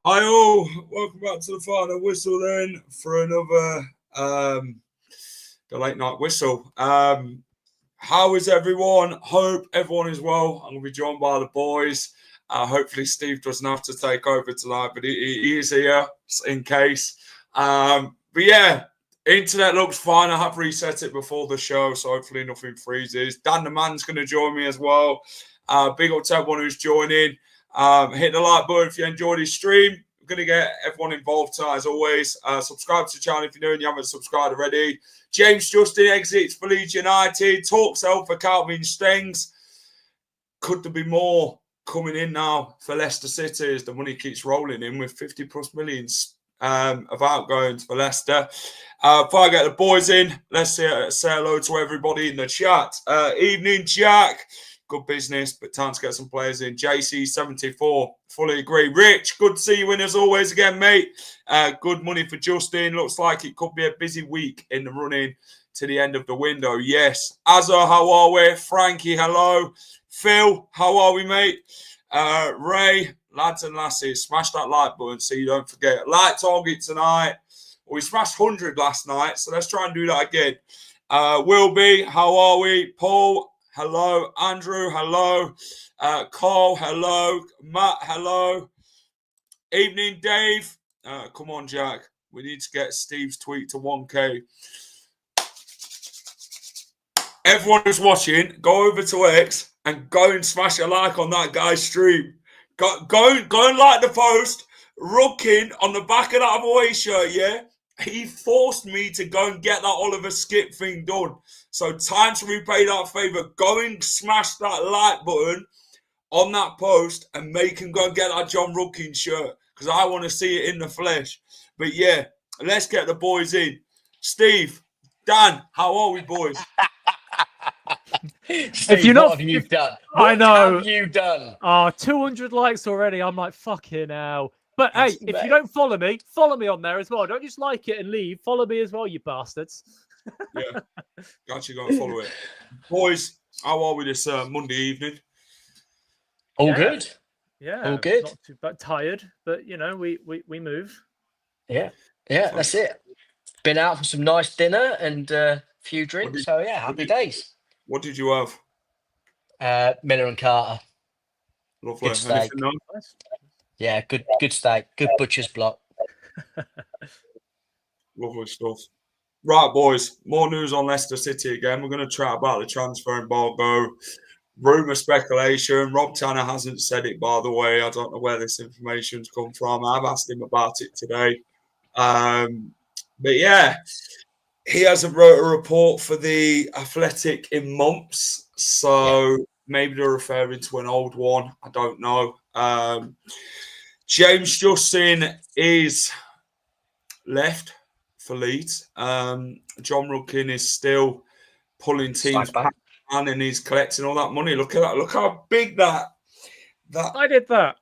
Hi all, welcome back to the final whistle then for another the late night whistle. How is everyone? Hope everyone is well. I'm going to be joined by the boys. Hopefully Steve doesn't have to take over tonight, but he is here in case. But yeah, internet looks fine. I have reset it before the show, so hopefully nothing freezes. Dan the man's going to join me as well. Big up to everyone who's joining. Hit the like button if you enjoyed his stream. We're going to get everyone involved tonight, as always. Subscribe to the channel if you're new and you haven't subscribed already. James Justin exits for Leeds United. Talks out for Calvin Stengs. Could there be more coming in now for Leicester City as the money keeps rolling in with 50 plus millions of outgoings for Leicester? Before I get the boys in, let's say hello to everybody in the chat. Evening, Jack. Good business, but time to get some players in. JC74, fully agree. Rich, good to see you in as always again, mate. Good money for Justin. Looks like it could be a busy week in the running to the end of the window. Yes. Azza, how are we? Frankie, hello. Phil, how are we, mate? Ray, lads and lasses, smash that like button so you don't forget. Like target tonight. We smashed 100 last night, so let's try and do that again. Wilby, how are we? Paul, hello. Andrew, hello. Carl, hello. Matt, hello. Evening, Dave. Come on, Jack. We need to get Steve's tweet to 1K. Everyone who's watching, go over to X and go and smash a like on that guy's stream. Go and like the post. Rooking on the back of that away shirt, yeah? He forced me to go and get that Oliver Skip thing done. So time to repay that favour. Go and smash that like button on that post and make him go and get that John Rooking shirt because I want to see it in the flesh. But yeah, let's get the boys in. Steve, Dan, how are we, boys? Steve, if you're not, what have you done? I know. What have you done? 200 likes already. I'm like, fucking hell. But hey, if you don't follow me on there as well. Don't just like it and leave. Follow me as well, you bastards. Yeah, actually got to follow it. Boys, how are we this Monday evening? All good. Yeah, all good. Not too bad. Tired, but you know, we move. Yeah, that's it. Been out for some nice dinner and a few drinks. So yeah, happy days. What did you have? Miller and Carter. Lovely. Good steak. Nice? Yeah, good steak. Good butcher's block. Lovely stuff. Right, boys. More news on Leicester City again. We're going to chat about the transfer embargo. Rumour speculation. Rob Tanner hasn't said it, by the way. I don't know where this information's come from. I've asked him about it today. But yeah, he hasn't wrote a report for the Athletic in months. So maybe they're referring to an old one. I don't know. James Justin is left for Leeds. John Rooking is still pulling teams back and he's collecting all that money. Look at that. Look how big that I did that.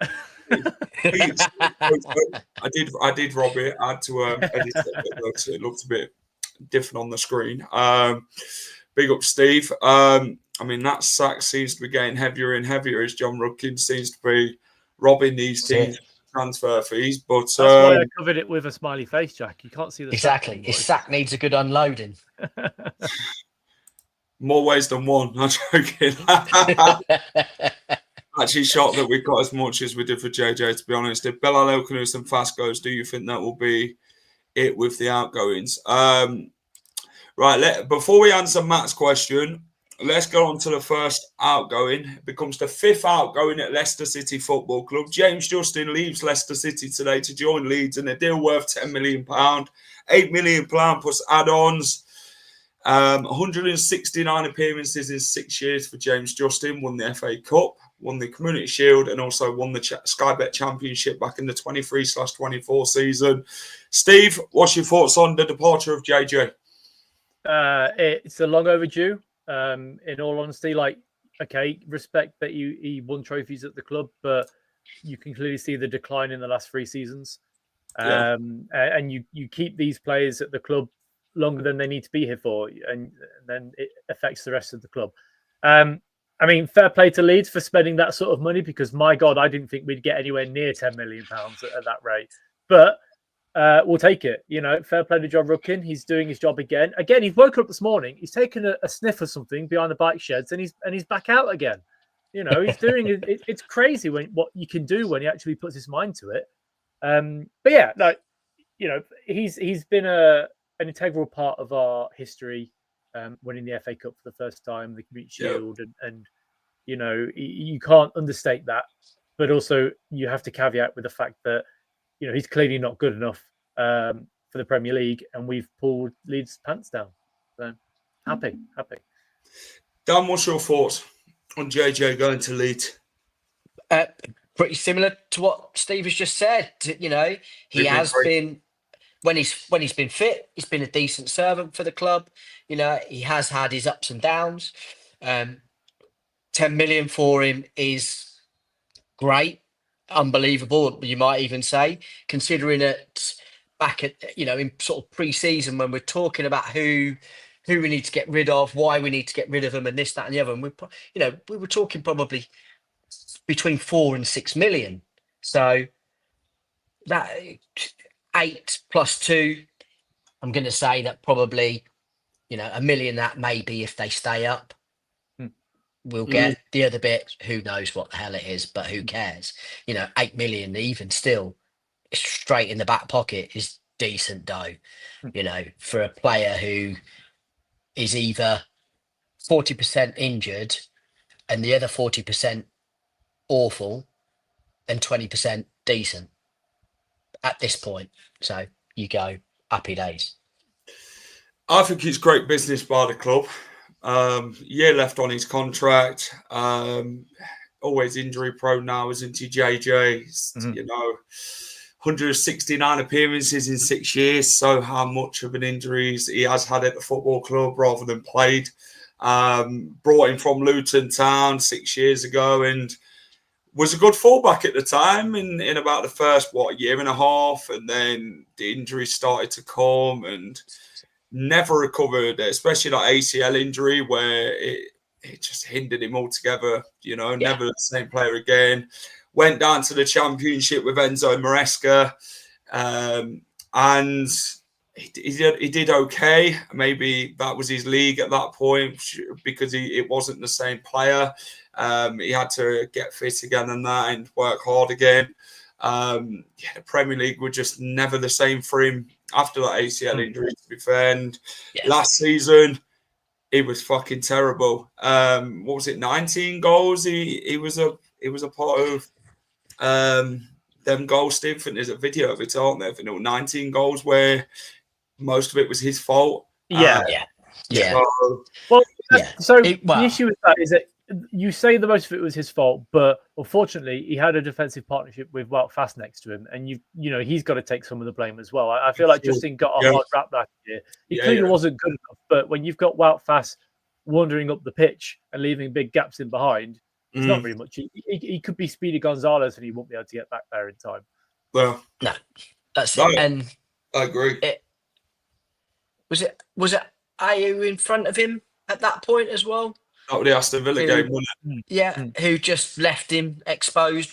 I did rob it. I had to edit it so it looked a bit different on the screen. Big up, Steve. I mean, that sack seems to be getting heavier and heavier as John Rooking seems to be robbing these teams transfer fees. But that's why I covered it with a smiley face, Jack. You can't see the exactly. His sack needs a good unloading. More ways than one. I'm joking. Actually shocked that we got as much as we did for JJ, to be honest. If Bella Elkanus and Fast goes, do you think that will be it with the outgoings? Right, before we answer Matt's question, let's go on to the first outgoing. It becomes the fifth outgoing at Leicester City Football Club. James Justin leaves Leicester City today to join Leeds in a deal worth £10 million, £8 million plus add-ons. 169 appearances in 6 years for James Justin. Won the FA Cup, won the Community Shield, and also won the Sky Bet Championship back in the 23/24 season. Steve, what's your thoughts on the departure of JJ? It's a long overdue. In all honesty, like, okay, respect that he won trophies at the club, but you can clearly see the decline in the last 3 seasons. And you keep these players at the club longer than they need to be here for, and then it affects the rest of the club. I mean, fair play to Leeds for spending that sort of money, because my God, I didn't think we'd get anywhere near £10 million at that rate. But we'll take it. You know, fair play to John Rudkin. He's doing his job again. Again, he's woken up this morning. He's taken a sniff of something behind the bike sheds, and he's back out again. You know, he's doing it. It's crazy what you can do when he actually puts his mind to it. But yeah, like, you know, he's been an integral part of our history, winning the FA Cup for the first time, the Community Shield, and you know, you can't understate that. But also, you have to caveat with the fact that, you know, he's clearly not good enough for the Premier League, and we've pulled Leeds' pants down. So happy. Dan, what's your thoughts on JJ going to Leeds? Pretty similar to what Steve has just said. You know, he has been, when he's been fit, he's been a decent servant for the club. You know, he has had his ups and downs. 10 million for him is great, unbelievable, you might even say, considering it back at, you know, in sort of pre-season, when we're talking about who we need to get rid of, why we need to get rid of them, and this, that, and the other. And we were talking probably between 4 and 6 million. So that 8 plus 2, I'm going to say that probably, you know, 1 million that maybe if they stay up. We'll get the other bit. Who knows what the hell it is, but who cares? You know, 8 million, even still, straight in the back pocket is decent dough, you know, for a player who is either 40% injured and the other 40% awful and 20% decent at this point. So you go, happy days. I think it's great business by the club. Year left on his contract. Always injury prone now, isn't he, JJ? You know, 169 appearances in 6 years. So how much of an injury he has had at the football club rather than played. Brought him from Luton Town 6 years ago and was a good fullback at the time in about the first, year and a half. And then the injuries started to come and never recovered, especially that ACL injury where it just hindered him altogether. You know, never the same player again. Went down to the Championship with Enzo Maresca, and he did okay. Maybe that was his league at that point because it wasn't the same player. He had to get fit again and work hard again. The Premier League were just never the same for him after that ACL injury, to be fair. And last season, he was fucking terrible. What was it? 19 goals. He was a part of them goals. Steve, I think there's a video of it, aren't there? 19 goals where most of it was his fault. The issue with that is that you say the most of it was his fault, but unfortunately, he had a defensive partnership with Wout Faes next to him, and you know he's got to take some of the blame as well. I feel like Justin got a hard rap last year. He clearly wasn't good enough, but when you've got Wout Faes wandering up the pitch and leaving big gaps in behind, it's not very much. He could be Speedy Gonzalez, and he won't be able to get back there in time. Well, no, that's it. And I agree. Was it Ayew in front of him at that point as well? That was the Aston Villa game, wasn't it? Yeah, who just left him exposed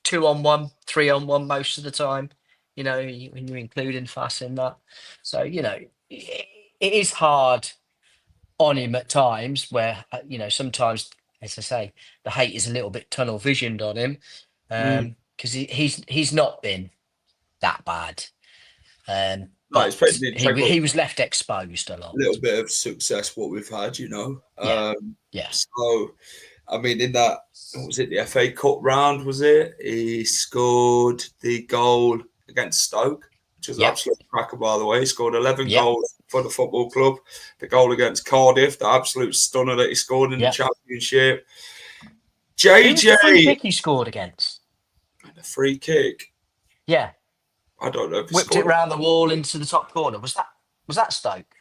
2-on-1, 3-on-1 most of the time. You know, when you're including Faes in that. So, you know, it is hard on him at times where, you know, sometimes, as I say, the hate is a little bit tunnel visioned on him because he's not been that bad. But he was left exposed a lot. A little bit of success, what we've had, you know. So, I mean, in that, what was it, the FA Cup round, was it? He scored the goal against Stoke, which was absolute cracker, by the way. He scored 11 goals for the football club. The goal against Cardiff, the absolute stunner that he scored in the Championship. Who was the free JJ, kick he scored against? the free kick. Yeah, I don't know if he whipped scored it round the wall into the top corner. Was that Stoke,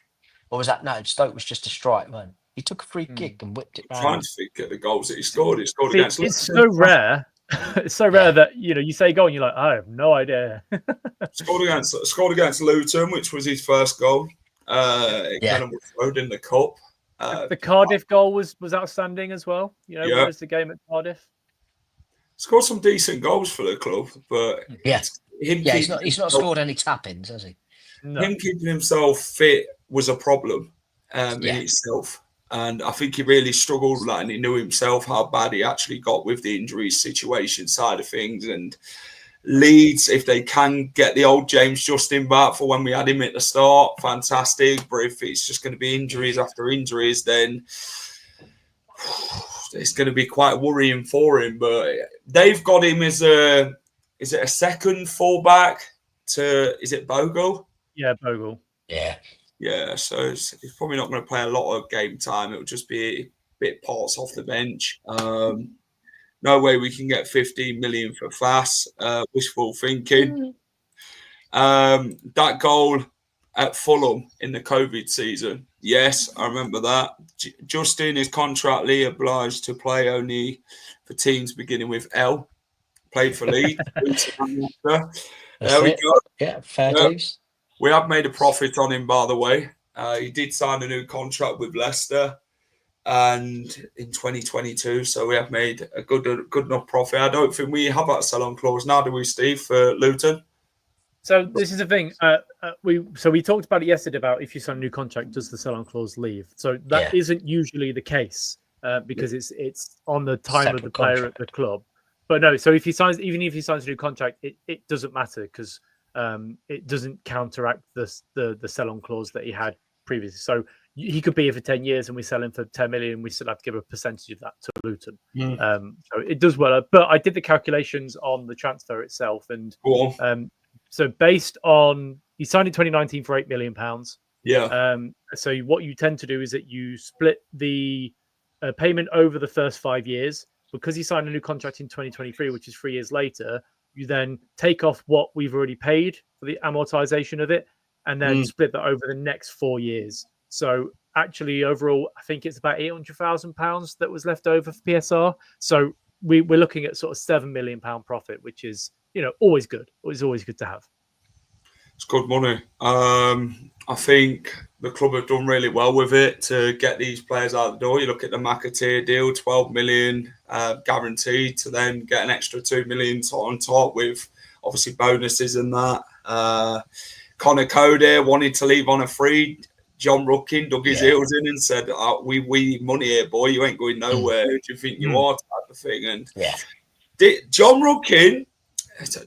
or was that no? Stoke was just a strike, man. He took a free kick and whipped it trying round. to think of the goals that he scored. He scored See, against it's Leicester. so rare. It's so rare that you say goal and you're like, I have no idea. Scored against Luton, which was his first goal. Yeah. Kenilworth Road in the cup. The Cardiff goal was outstanding as well. Yeah. Where was the game at Cardiff? Scored some decent goals for the club, but he's not scored any tap-ins, has he? No. Him keeping himself fit was a problem in itself. And I think he really struggled with that, and he knew himself how bad he actually got with the injury situation side of things. And Leeds, if they can get the old James Justin back for when we had him at the start, fantastic. But if it's just going to be injuries after injuries, then it's going to be quite worrying for him. But they've got him as is it a second fullback is it Bogle? Yeah, Bogle. Yeah. Yeah, so he's probably not going to play a lot of game time. It'll just be bit parts off the bench. No way we can get 15 million for Fass. Wishful thinking. That goal at Fulham in the COVID season. Yes, I remember that. Justin is contractually obliged to play only for teams beginning with L. Played for Leeds. There we go. Yeah, fair dues. We have made a profit on him, by the way. He did sign a new contract with Leicester, and in 2022, so we have made a good enough profit. I don't think we have that sell-on clause now, do we, Steve, for Luton? So this is the thing. We talked about it yesterday about if you sign a new contract, does the sell-on clause leave? So that isn't usually the case because it's on the time separate of the player contract. At the club. But no, so even if he signs a new contract, it doesn't matter because it doesn't counteract the sell-on clause that he had previously. So he could be here for 10 years and we sell him for 10 million. We still have to give a percentage of that to Luton. So it does well. But I did the calculations on the transfer itself. And so based on, he signed in 2019 for £8 million. Yeah. So what you tend to do is that you split the payment over the first 5 years. Because he signed a new contract in 2023, which is 3 years later, you then take off what we've already paid for the amortization of it and then split that over the next 4 years. So actually, overall, I think it's about £800,000 that was left over for PSR. So we're looking at sort of £7 million profit, which is, always good. It's always good to have. It's good money. I think the club have done really well with it to get these players out the door. You look at the McAteer deal, 12 million guaranteed, to then get an extra 2 million on top with obviously bonuses and that. Connor Cody wanted to leave on a free. John Ruckin dug his heels in and said, we need money here, boy. You ain't going nowhere. Who do you think you are? Type of thing. And John Ruckin,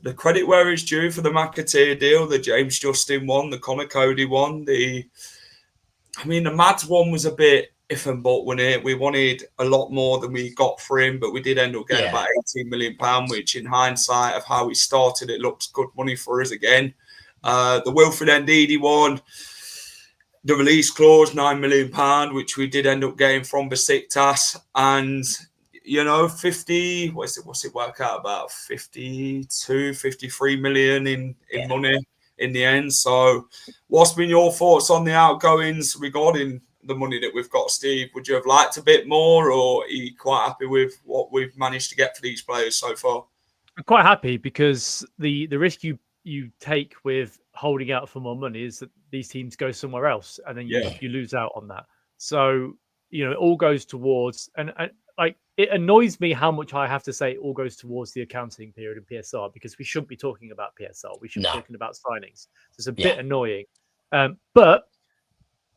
the credit where it's due for the McAteer deal, the James Justin one, the Connor Cody one, the Mads one was a bit if and but when we wanted a lot more than we got for him, but we did end up getting about £18 million, which in hindsight of how we started, it looks good money for us again. The Wilfred Ndidi one, the release clause, £9 million, which we did end up getting from Besiktas, and 50, what's it work out about? 52, 53 million in money in the end. So what's been your thoughts on the outgoings regarding the money that we've got, Steve? Would you have liked a bit more, or are you quite happy with what we've managed to get for these players so far? I'm quite happy because the risk you take with holding out for more money is that these teams go somewhere else and then you lose out on that. So, it all goes towards, and like, it annoys me how much I have to say it all goes towards the accounting period in PSR, because we shouldn't be talking about PSR. We should be talking about signings. So it's a bit annoying. But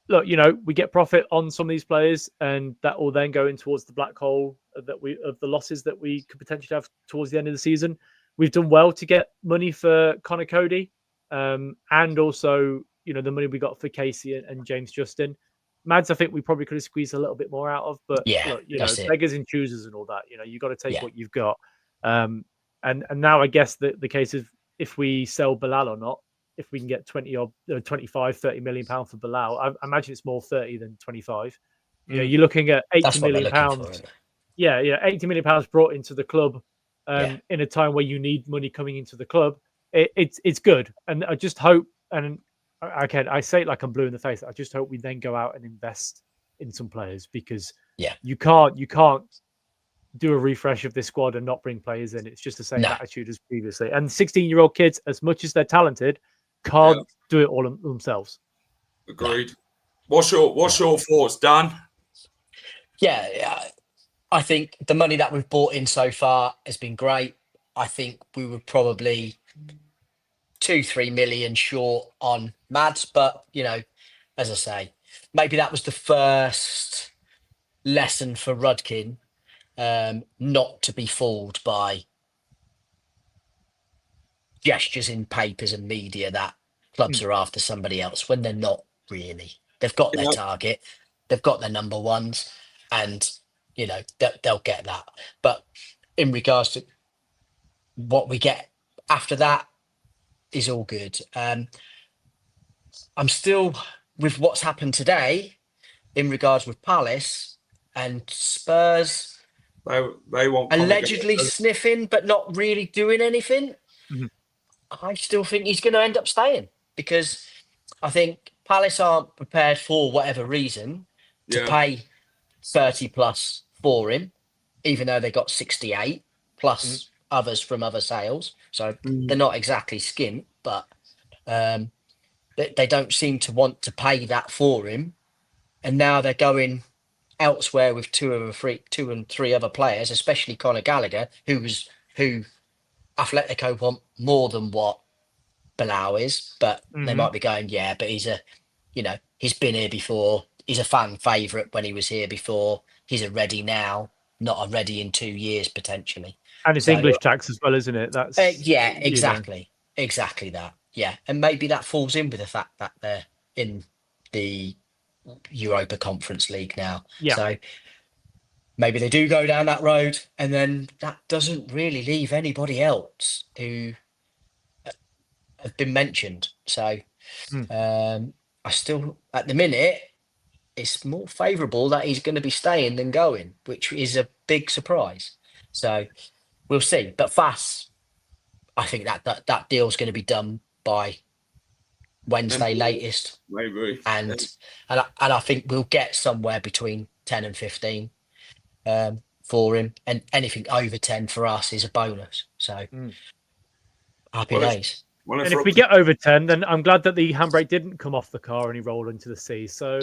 look, we get profit on some of these players, and that will then go in towards the black hole of the losses that we could potentially have towards the end of the season. We've done well to get money for Connor Cody, and also, the money we got for Casey and James Justin. Mads, I think we probably could have squeezed a little bit more out of, but look, beggars and choosers and all that. You got to take what you've got. And now I guess the case of if we sell Bilal or not, if we can get 25, 30 million pounds for Bilal, I imagine it's more 30 than 25. You're looking at £80 million. £80 million brought into the club in a time where you need money coming into the club. It's good, and I just hope, and I say it like I'm blue in the face. I just hope we then go out and invest in some players, because you can't do a refresh of this squad and not bring players in. It's just the same attitude as previously. And 16-year-old kids, as much as they're talented, can't do it all themselves. Agreed. What's your thoughts, Dan? Yeah, I think the money that we've brought in so far has been great. I think we were probably 2-3 million short on Mads, but as I say, maybe that was the first lesson for Rudkin, not to be fooled by gestures in papers and media that clubs are after somebody else when they're not really. They've got their target, they've got their number ones, and they'll get that. But in regards to what we get after that is all good. I'm still with what's happened today in regards with Palace and Spurs. They want allegedly sniffing, but not really doing anything. Mm-hmm. I still think he's going to end up staying, because I think Palace aren't prepared, for whatever reason, to pay 30 plus for him, even though they got 68 plus others from other sales. So they're not exactly skint, but they don't seem to want to pay that for him. And now they're going elsewhere with two and three other players, especially Conor Gallagher, who Atletico want more than what Bilal is, but they might be going, but he's been here before. He's a fan favourite when he was here before. He's a ready now, not a ready in 2 years potentially. And it's English tax as well, isn't it? That's exactly that. Yeah, and maybe that falls in with the fact that they're in the Europa Conference League now. Yeah. So maybe they do go down that road, and then that doesn't really leave anybody else who have been mentioned. So I still, at the minute, it's more favourable that he's going to be staying than going, which is a big surprise. So we'll see. But Fass, I think that deal's going to be done by Wednesday latest. Maybe. And I think we'll get somewhere between 10 and 15 for him, and anything over 10 for us is a bonus. So happy days. And if we get over 10, then I'm glad that the handbrake didn't come off the car and he rolled into the sea. So,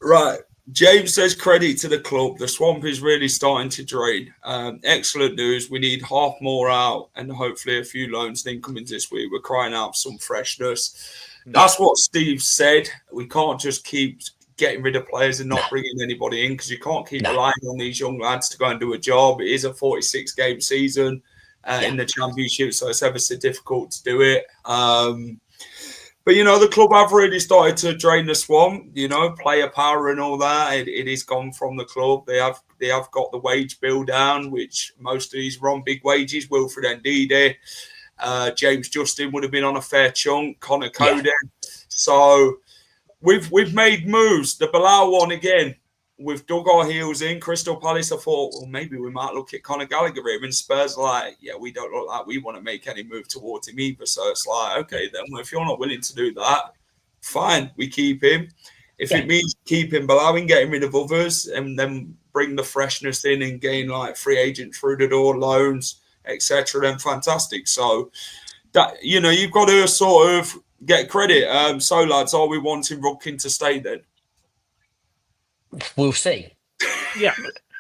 Right. James says credit to the club. The swamp is really starting to drain. Excellent news. We need half more out and hopefully a few loans incoming this week. We're crying out for some freshness. That's what Steve said. We can't just keep getting rid of players and not bringing anybody in, because you can't keep relying on these young lads to go and do a job. It is a 46-game season in the Championship, so it's ever so difficult to do it. But, the club have really started to drain the swamp, player power and all that. It is gone from the club. They have got the wage bill down, which most of these are on big wages. Wilfred Ndidi, James Justin would have been on a fair chunk, Connor Coden. So we've made moves. The Bilal one again, we've dug our heels in. Crystal Palace, I thought, well, maybe we might look at Conor Gallagher here. And Spurs are like, we don't look like we want to make any move towards him either. So it's like, okay, then if you're not willing to do that, fine, we keep him. If it means keeping Bilal and getting rid of others, and then bring the freshness in and gain like free agent through the door, loans, etc., then fantastic. So that you've got to sort of get credit. So lads, are we wanting Rudkin to stay then? We'll see. Yeah.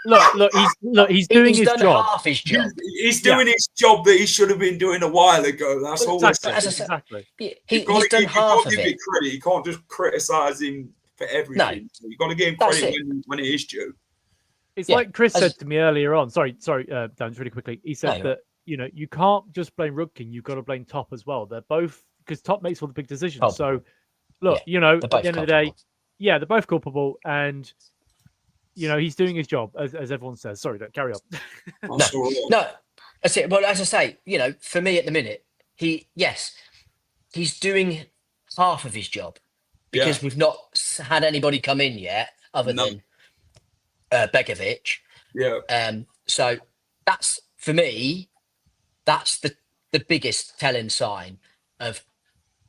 Look, he's doing his job. Half his job. He's doing his job that he should have been doing a while ago. That's all we're saying. Exactly. He's done half of it. Give credit. You can't just criticise him for everything. No. You've got to give him credit when it is due. It's like Chris said to me earlier on. Sorry, Dan, just really quickly. He said that you can't just blame Rudkin. You've got to blame Top as well. They're both, because Top makes all the big decisions. Top. So look, at the end of the day, they're both culpable, and he's doing his job, as everyone says. Sorry, don't carry on. No, that's it. Well, as I say, for me at the minute, he's doing half of his job. because we've not had anybody come in yet other than Begovic. Yeah. So that's, for me, that's the biggest telling sign of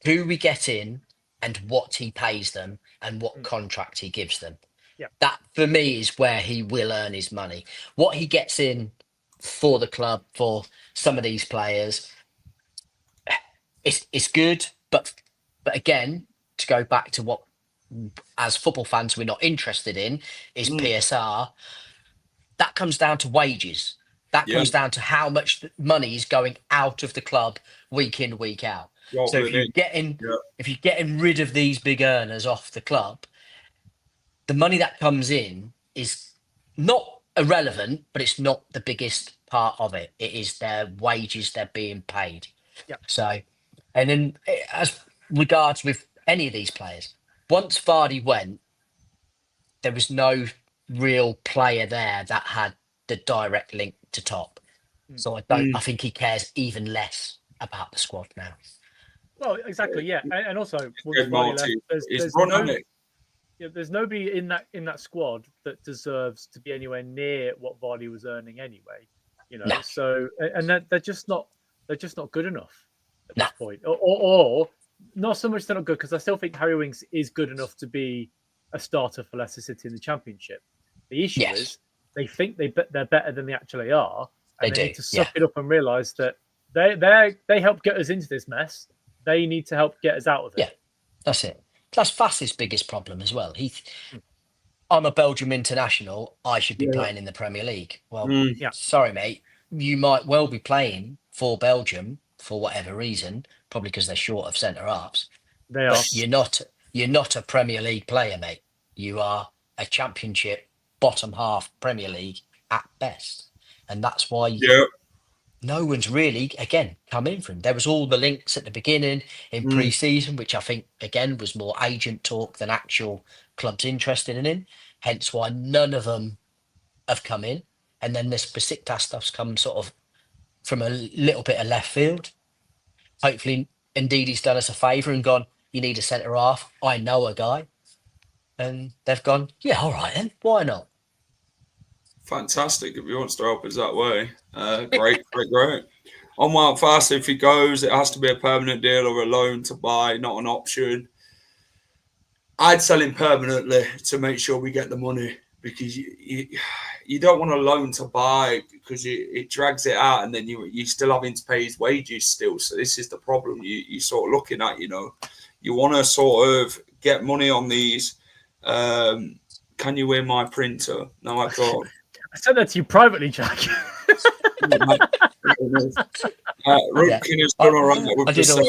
who we get in and what he pays them and what contract he gives them. Yeah. That, for me, is where he will earn his money. What he gets in for the club, for some of these players, it's good. But again, to go back to what, as football fans, we're not interested in, is PSR. That comes down to wages. That comes down to how much money is going out of the club week in, week out. So if you're getting rid of these big earners off the club, the money that comes in is not irrelevant, but it's not the biggest part of it. It is their wages they're being paid. Yeah. So, and then as regards with any of these players, once Vardy went, there was no real player there that had the direct link to top. So I think he cares even less about the squad now. Well, exactly, yeah. And also, once Vardy left, there's nobody in that squad that deserves to be anywhere near what Vardy was earning anyway. You know, so and they're just not good enough at this point. Or not so much they're not good, because I still think Harry Winks is good enough to be a starter for Leicester City in the Championship. The issue is they think they're better than they actually are, and they need to suck it up and realise that they helped get us into this mess. They need to help get us out of it. Yeah, that's it. That's Fass's biggest problem as well. I'm a Belgium international. I should be playing in the Premier League. Well, sorry, mate. You might well be playing for Belgium for whatever reason, probably because they're short of centre halves. But you're not a Premier League player, mate. You are a Championship bottom half Premier League at best, and that's why no one's really, again, come in for him. There was all the links at the beginning in pre-season, which I think, again, was more agent talk than actual clubs interested in him. Hence why none of them have come in. And then this Besiktas stuff's come sort of from a little bit of left field. Hopefully, indeed, he's done us a favour and gone, you need a centre-half. I know a guy. And they've gone, yeah, all right then. Why not? Fantastic if he wants to help us that way. Great. On Mount Fast, if he goes, it has to be a permanent deal or a loan to buy, not an option. I'd sell him permanently to make sure we get the money, because you don't want a loan to buy, because it drags it out, and then you still having to pay his wages still. So this is the problem you sort of looking at. You know, you want to sort of get money on these. Can you hear my printer? No, I can't. I said that to you privately, Jack. Rupkin has done all right with the search.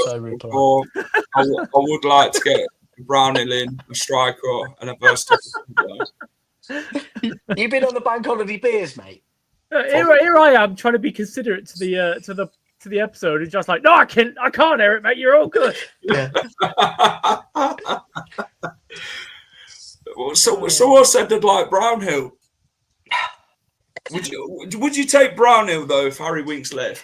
I would like to get Brownhill in, a striker, and a versatile. You've been on the bank holiday beers, mate. Here I am trying to be considerate to the episode, and just like, no, I can't hear it, mate. You're all good. Yeah. Someone said they'd like Brownhill. Would you take Brownhill though if Harry Winks left?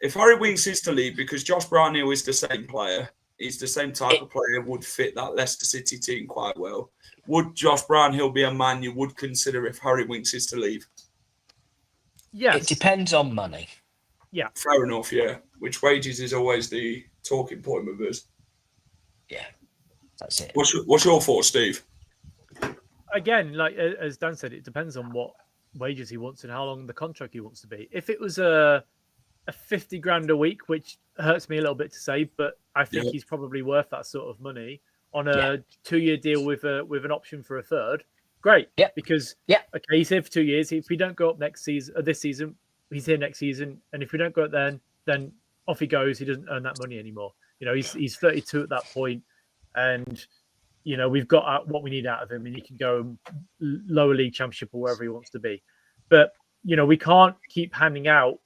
If Harry Winks is to leave, because Josh Brownhill is the same player, he's the same type of player, would fit that Leicester City team quite well. Would Josh Brownhill be a man you would consider if Harry Winks is to leave? Yes. It depends on money. Yeah. Fair enough, yeah. Which wages is always the talking point with us. Yeah, that's it. What's your thoughts, Steve? Again, like as Dan said, it depends on what wages he wants and how long the contract he wants to be. If it was a 50 grand a week, which hurts me a little bit to say, but I think he's probably worth that sort of money on a 2-year deal with an option for a third. Great. Yeah. Because okay, he's here for 2 years. If we don't go up next season, this season, he's here next season. And if we don't go up then off he goes. He doesn't earn that money anymore. You know, he's 32 at that point, and you know, we've got what we need out of him, and he can go lower league championship or wherever he wants to be. But, you know, we can't keep handing out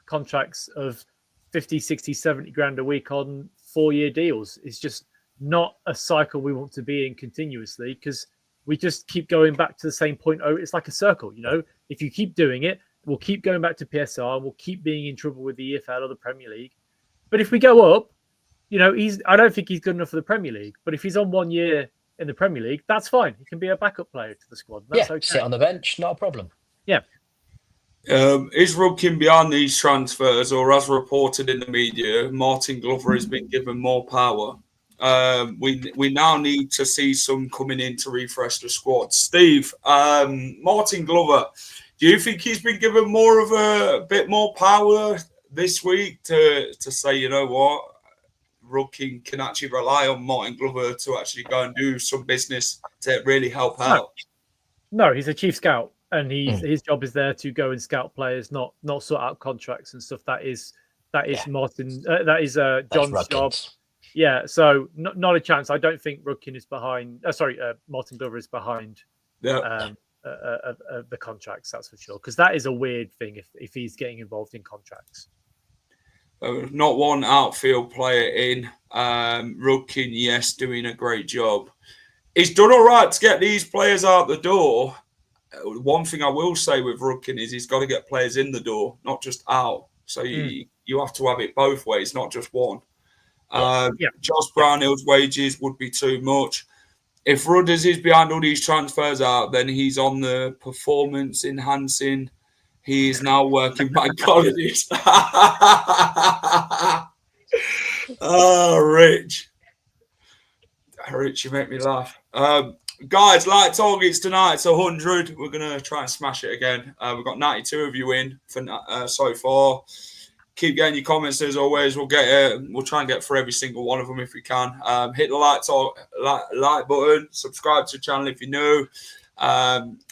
contracts of 50, 60, 70 grand a week on 4-year deals. It's just not a cycle we want to be in continuously, because we just keep going back to the same point. Oh, it's like a circle, you know. If you keep doing it, we'll keep going back to PSR, we'll keep being in trouble with the EFL or the Premier League. But if we go up, I don't think he's good enough for the Premier League. But if he's on 1 year in the Premier League, that's fine. He can be a backup player to the squad. That's okay. Sit on the bench, not a problem. Yeah. Is Rudkin behind these transfers, or as reported in the media, Martin Glover has been given more power? We now need to see some coming in to refresh the squad. Steve, Martin Glover, do you think he's been given more of a bit more power this week to say, you know what, Rudkin can actually rely on Martin Glover to actually go and do some business to really help out? No, he's a chief scout. And his job is there to go and scout players, not sort out contracts and stuff. That is Martin. That is John's job. Yeah. So not a chance. I don't think Rudkin is behind. Martin Glover is behind. The contracts. That's for sure. Because that is a weird thing if he's getting involved in contracts. Not one outfield player in. Rudkin, yes, doing a great job. He's done all right to get these players out the door. One thing I will say with Rudkin is he's got to get players in the door, not just out. So you have to have it both ways, not just one. Josh Brownhill's wages would be too much. If Rudders is behind all these transfers out, then he's on the performance enhancing. He is now working bank holidays. Rich. Rich, you make me laugh. Guys, like targets tonight, it's 100. We're going to try and smash it again. We've got 92 of you in for so far. Keep getting your comments as always. We'll try and get through every single one of them if we can. Hit the like button. Subscribe to the channel if you're new.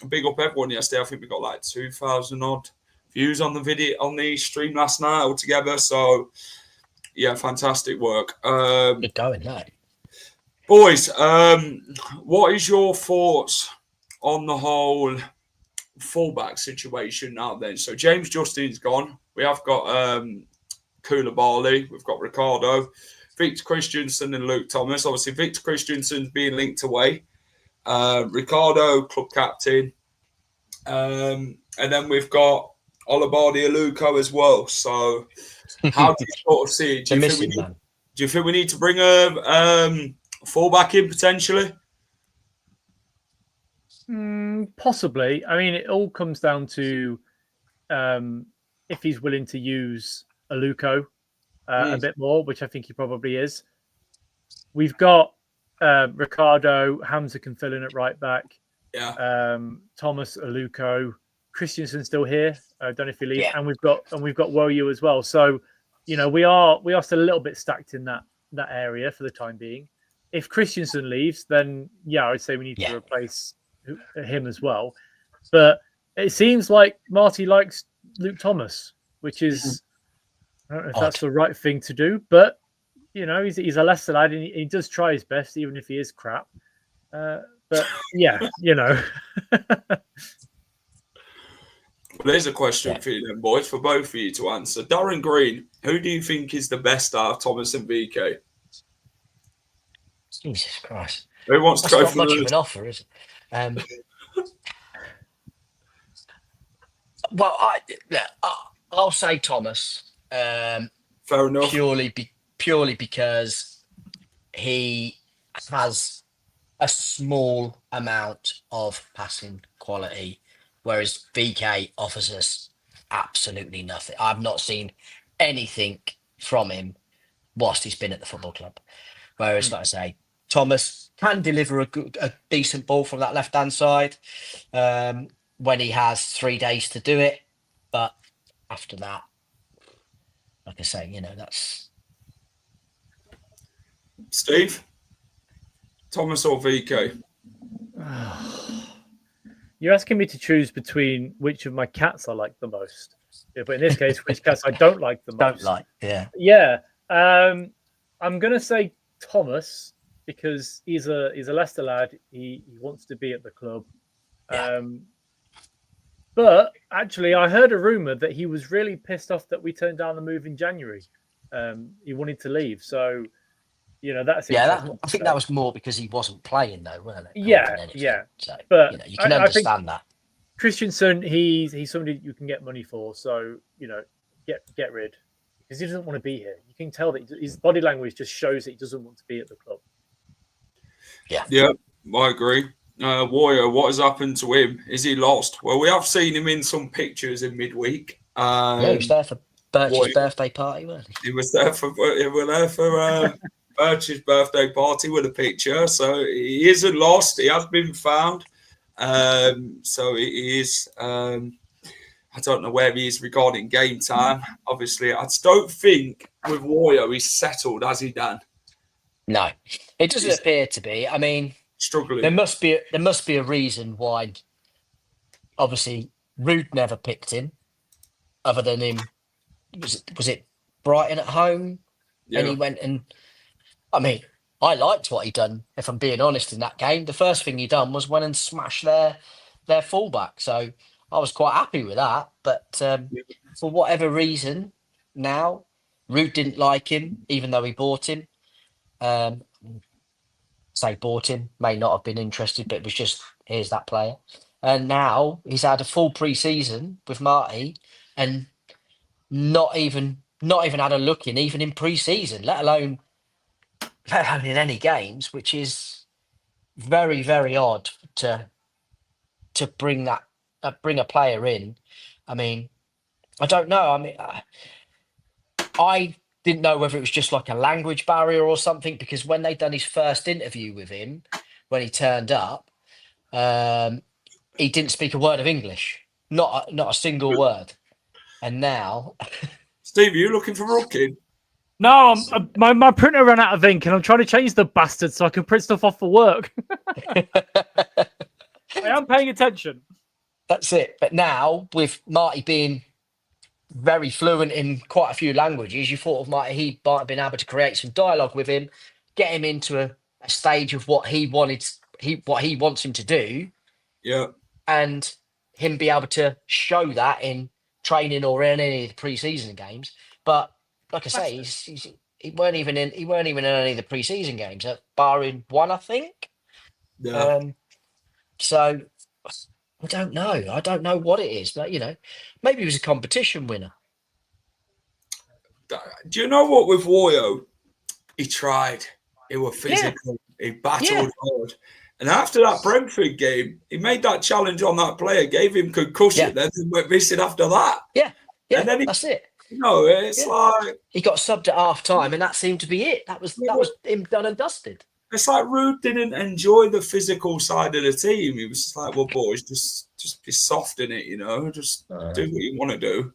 Big up everyone yesterday. I think we got like 2,000 odd views on the video on the stream last night altogether. So yeah, fantastic work. Good going, mate. Boys, what is your thoughts on the whole fullback situation now then? So James Justin's gone. We have got Koulibaly. We've got Ricardo, Victor Christensen and Luke Thomas. Obviously, Victor Christensen's being linked away. Ricardo, club captain. And then we've got Olabadi Aluko as well. So how do you sort of see it? Do you think we need to bring a fullback in potentially? Possibly. I mean, it all comes down to if he's willing to use Aluko a bit more, which I think he probably is. We've got Ricardo, Hamza can fill in at right back. Yeah. Thomas, Aluko, Christensen's still here. I don't know if he leaves, and we've got Woyu as well. So, we are still a little bit stacked in that area for the time being. If Christensen leaves, then I'd say we need to replace him as well. But it seems like Marty likes Luke Thomas, which is I don't know if that's the right thing to do, but he's a Leicester lad and he does try his best, even if he is crap. But Well, there's a question for you then, boys, for both of you to answer. Darren Green, who do you think is the best out of Thomas and VK? Jesus Christ. Who wants to go That's for not much of an offer, is it? Well, I'll say Thomas. Fair enough. Purely because he has a small amount of passing quality, whereas VK offers us absolutely nothing. I've not seen anything from him whilst he's been at the football club. Whereas, like I say, Thomas can deliver a decent ball from that left-hand side when he has 3 days to do it. But after that, like I say, that's... Steve? Thomas or VK? You're asking me to choose between which of my cats I like the most. Yeah, but in this case, which cats I don't like the most. Yeah. I'm going to say Thomas because he's a Leicester lad. He wants to be at the club. But actually, I heard a rumor that he was really pissed off that we turned down the move in January. He wanted to leave. So, that's I think that was more because he wasn't playing, though, wasn't it? Yeah. So, but you can understand that. Christensen, he's somebody you can get money for. So, get rid. because he doesn't want to be here. You can tell that his body language just shows that he doesn't want to be at the club. Yeah, I agree. Warrior, what has happened to him? Is he lost? Well, we have seen him in some pictures in midweek. Yeah, he was there for Birch's birthday party, wasn't he? He was there for Birch's birthday party with a picture. So he isn't lost. He has been found. So he is. I don't know where he is regarding game time. Obviously, I just don't think with Warrior he's settled, has he, Dan? No, it doesn't appear to be. I mean, struggling. There must be a reason why. Obviously, Rude never picked him, other than him. Was it Brighton at home? Yeah. And he went and. I mean, I liked what he done. If I'm being honest, in that game, the first thing he done was went and smashed their fullback. So I was quite happy with that. But for whatever reason, now Rude didn't like him, even though he bought him. Say bought him, may not have been interested, but it was just, here's that player. And now he's had a full pre-season with Marty and not even had a look in, even in pre-season, let alone in any games, which is very, very odd to bring that bring a player in. I mean, I don't know. I mean, I didn't know whether it was just like a language barrier or something, because when they done his first interview with him, when he turned up, he didn't speak a word of English, not a single word. And now, Steve, are you looking for Rookie? No, my printer ran out of ink, and I'm trying to change the bastard so I can print stuff off for work. I am paying attention. That's it. But now, with Marty being very fluent in quite a few languages, you thought he might have been able to create some dialogue with him, get him into a stage of what he wants him to do. Yeah. And him be able to show that in training or in any of the pre-season games. But like I say, he weren't even in any of the pre-season games, barring one, I think. Yeah. So I don't know. I don't know what it is, but maybe he was a competition winner. Do you know what with Wayo? He tried. He was physical. Yeah. He battled hard. And after that Brentford game, he made that challenge on that player, gave him concussion, then went missing after that. Yeah. Yeah. And then that's it. It's like he got subbed at half time, and that seemed to be it. That was him done and dusted. It's like Rude didn't enjoy the physical side of the team. He was just like, well, boys, just be soft in it, just do what you want to do.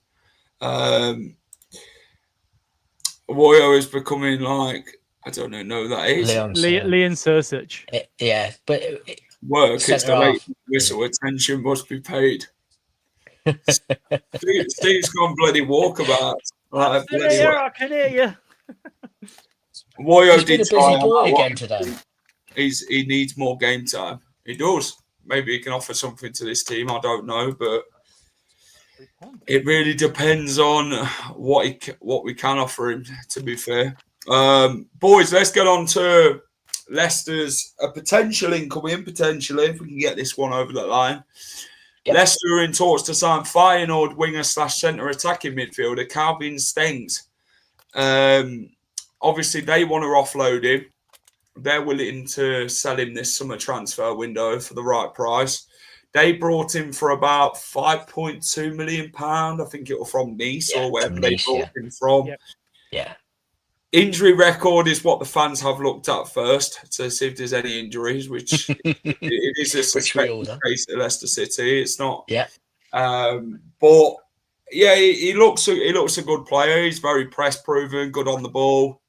Wayo is becoming like, I don't know who that is. Leon Sursich. But work is the late whistle. Attention must be paid. Steve's gone bloody walkabout. I can hear you. Wayo He's been a busy boy again today. He needs more game time. He does. Maybe he can offer something to this team. I don't know, but it really depends on what we can offer him. To be fair, boys, let's get on to Leicester's potential incoming. Potentially, if we can get this one over the line. Yep. Leicester are in talks to sign Feyenoord winger / centre attacking midfielder Calvin Stengs. Obviously, they want to offload him. They're willing to sell him this summer transfer window for the right price. They brought him for about £5.2 million. I think it was from Nice or wherever they brought him from. Yeah. Injury record is what the fans have looked at first to see if there's any injuries, which it is a suspected case at Leicester City. It's not. Yeah. But yeah, he looks a good player. He's very press proven, good on the ball,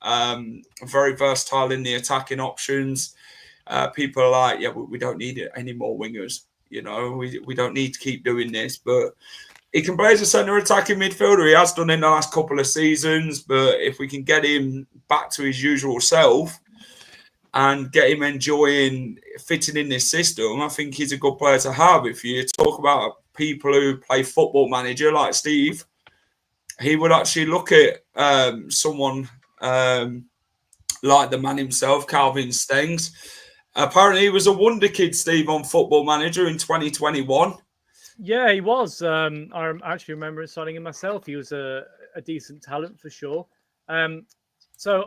very versatile in the attacking options. People are like, yeah, we don't need any more wingers. We don't need to keep doing this, but he can play as a centre attacking midfielder. He has done in the last couple of seasons, but if we can get him back to his usual self and get him enjoying fitting in this system, I think he's a good player to have. If you talk about people who play Football Manager like Steve, he would actually look at someone like the man himself, Calvin Stengs. Apparently, he was a wonder kid, Steve, on Football Manager in 2021. Yeah, he was. I actually remember signing him myself. He was a decent talent for sure. So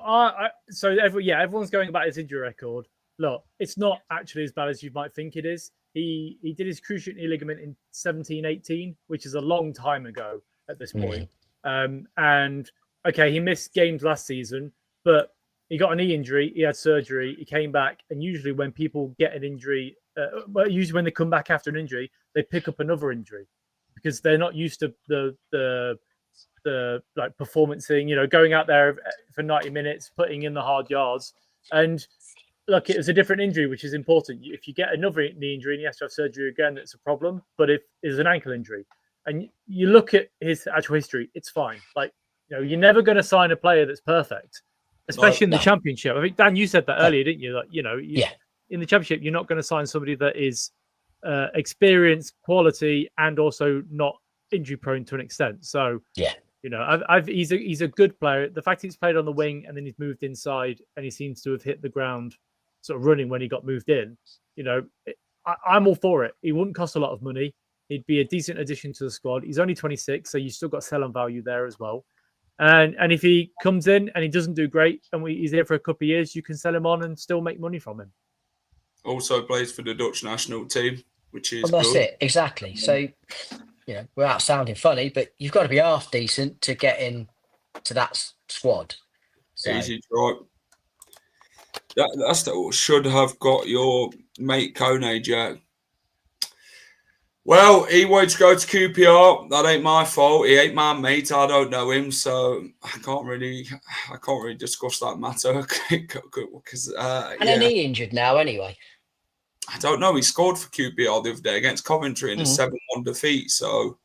everyone's going about his injury record. Look, it's not actually as bad as you might think it is. He did his cruciate knee ligament in 17-18, which is a long time ago at this point. And okay, he missed games last season, but he got a knee injury. He had surgery. He came back, and usually when people get an injury, usually when they come back after an injury, they pick up another injury because they're not used to the like performance thing, going out there for 90 minutes, putting in the hard yards. And look, it was a different injury, which is important. If you get another knee injury and he has to have surgery again, it's a problem. But if it's an ankle injury and you look at his actual history, it's fine. Like, you're never going to sign a player that's perfect, especially in the championship. I think, Dan, you said that earlier, didn't you? Like, in the championship, you're not going to sign somebody that is experienced, quality, and also not injury prone to an extent. So, he's a good player. The fact he's played on the wing and then he's moved inside and he seems to have hit the ground sort of running when he got moved in, I'm all for it. He wouldn't cost a lot of money. He'd be a decent addition to the squad. He's only 26, so you still got sell-on value there as well. And if he comes in and he doesn't do great and he's here for a couple of years, you can sell him on and still make money from him. Also plays for the Dutch national team, which is that's good. it, exactly. So, without sounding funny, but you've got to be half decent to get in to that squad. So. Easy try. That's should have got your mate Kone, Jack. Well, he wanted to go to QPR. That ain't my fault. He ain't my mate. I don't know him, so I can't really discuss that matter. Because and he injured now anyway. I don't know. He scored for QPR the other day against Coventry in a 7-1 defeat. So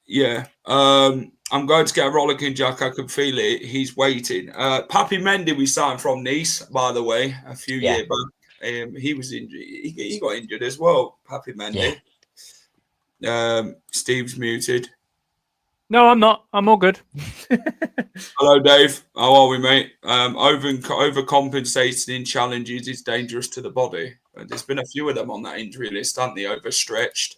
yeah, I'm going to get a rollicking Jack. I can feel it. He's waiting. Papi Mendy, we signed from Nice, by the way, a few years back. He was injured. He got injured as well, Papi Mendy. Yeah. Steve's muted. No, I'm not. I'm all good. Hello, Dave. How are we, mate? Overcompensating in challenges is dangerous to the body. There's been a few of them on that injury list, haven't they? Overstretched.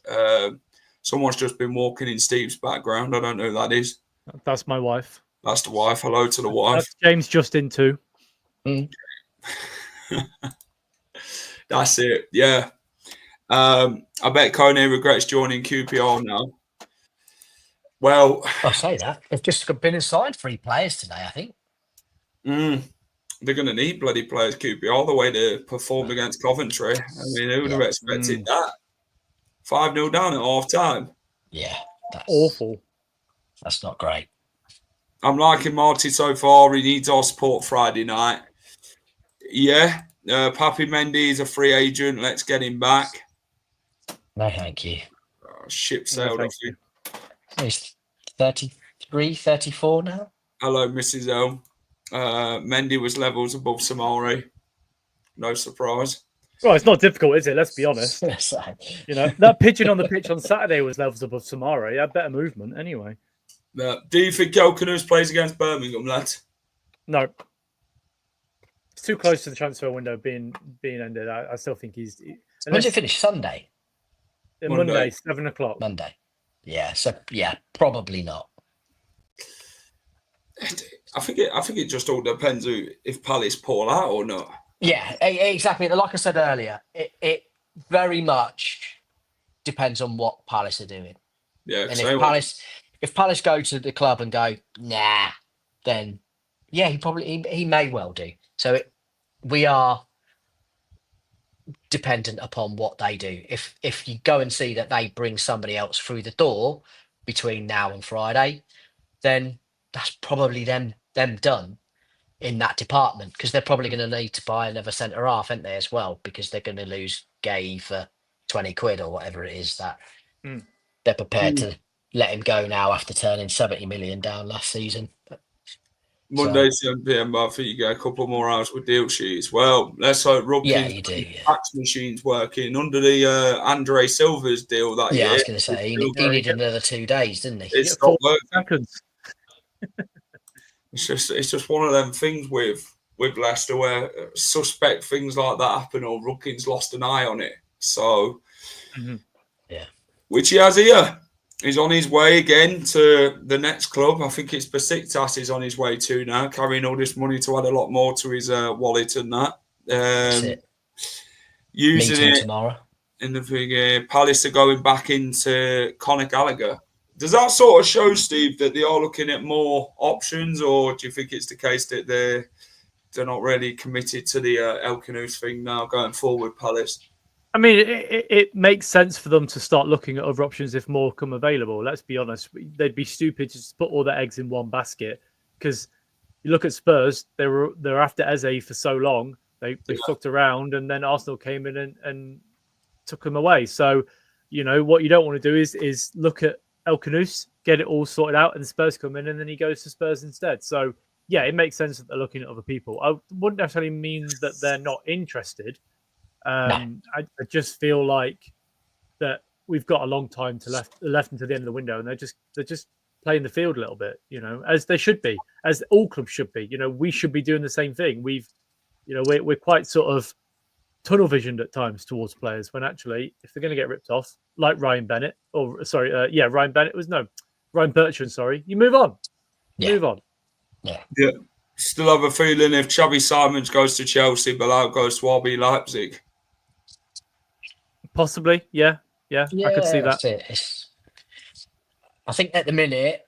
Someone's just been walking in Steve's background. I don't know who that is. That's my wife. That's the wife. Hello to the wife. That's James Justin too. That's it. Yeah. I bet Kone regrets joining QPR now. Well, I'll say that. They've just been and signed 3 players today, I think. They're going to need bloody players, QPR, the way they performed against Coventry. I mean, who would have expected that? 5-0 down at half time. Yeah. That's awful. That's not great. I'm liking Marty so far. He needs our support Friday night. Yeah. Papi Mendy is a free agent. Let's get him back. No, thank you. Ship sailed. He's 33, 34 now. Hello, Mrs. L. Mendy was levels above Samari. No surprise. Well, it's not difficult, is it? Let's be honest. That pitching on the pitch on Saturday was levels above Samari. He had better movement anyway. Do you think Kelkanus plays against Birmingham, lads? No. It's too close to the transfer window being ended. I still think he's... When does it finish? Sunday? Monday, 7 o'clock. Monday. Yeah, so probably not. I think it just all depends if Palace pull out or not. Yeah, exactly. Like I said earlier, it very much depends on what Palace are doing. Yeah, and if Palace go to the club and go, nah, then he may well do. So we are dependent upon what they do. If you go and see that they bring somebody else through the door between now and Friday, then that's probably them done in that department, because they're probably going to need to buy another centre half, aren't they, as well, because they're going to lose Gay for 20 quid or whatever it is that they're prepared to let him go now after turning 70 million down last season. Monday, 7 p.m. I think you get a couple more hours with deal sheets. Well, let's hope Rubkins fax machine's working under the Andre Silva's deal that year. Yeah, I was going to say, he needed another 2 days, didn't he? It's not working. It's just one of them things with Leicester where suspect things like that happen, or Rubkins lost an eye on it. So, which he has here. He's on his way again to the next club. I think it's Besiktas he's on his way to now, carrying all this money to add a lot more to his wallet and that. That's it. Using Meeting it tomorrow. in the thing. Palace are going back into Conor Gallagher. Does that sort of show, Steve, that they are looking at more options, or do you think it's the case that they're not really committed to the El Canoes thing now going forward, Palace? I mean, it makes sense for them to start looking at other options if more come available. Let's be honest. They'd be stupid to just put all their eggs in one basket, because you look at Spurs, they're after Eze for so long. They fucked around, and then Arsenal came in and took them away. So, what you don't want to do is look at El Canoes, get it all sorted out, and Spurs come in, and then he goes to Spurs instead. So, yeah, it makes sense that they're looking at other people. I wouldn't necessarily mean that they're not interested. No. I just feel like that we've got a long time to left until the end of the window, and they're just playing the field a little bit, as they should be, as all clubs should be. We should be doing the same thing. We're quite sort of tunnel visioned at times towards players, when actually, if they're going to get ripped off, like Ryan Bertrand, sorry, you move on. Move on. Yeah. Still have a feeling if Xavi Simons goes to Chelsea, Bilal goes to RB Leipzig. Possibly, yeah, I could see that. I think at the minute,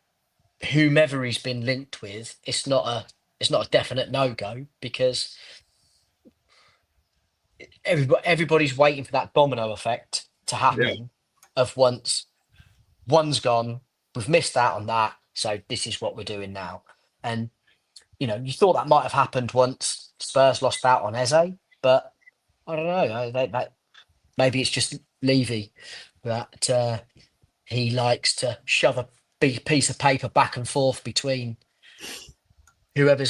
whomever he's been linked with, it's not a definite no-go, because everybody's waiting for that domino effect to happen. Of once one's gone, we've missed out on that, so this is what we're doing now. And you thought that might have happened once Spurs lost out on Eze, but I don't know. Maybe it's just Levy that he likes to shove a piece of paper back and forth between whoever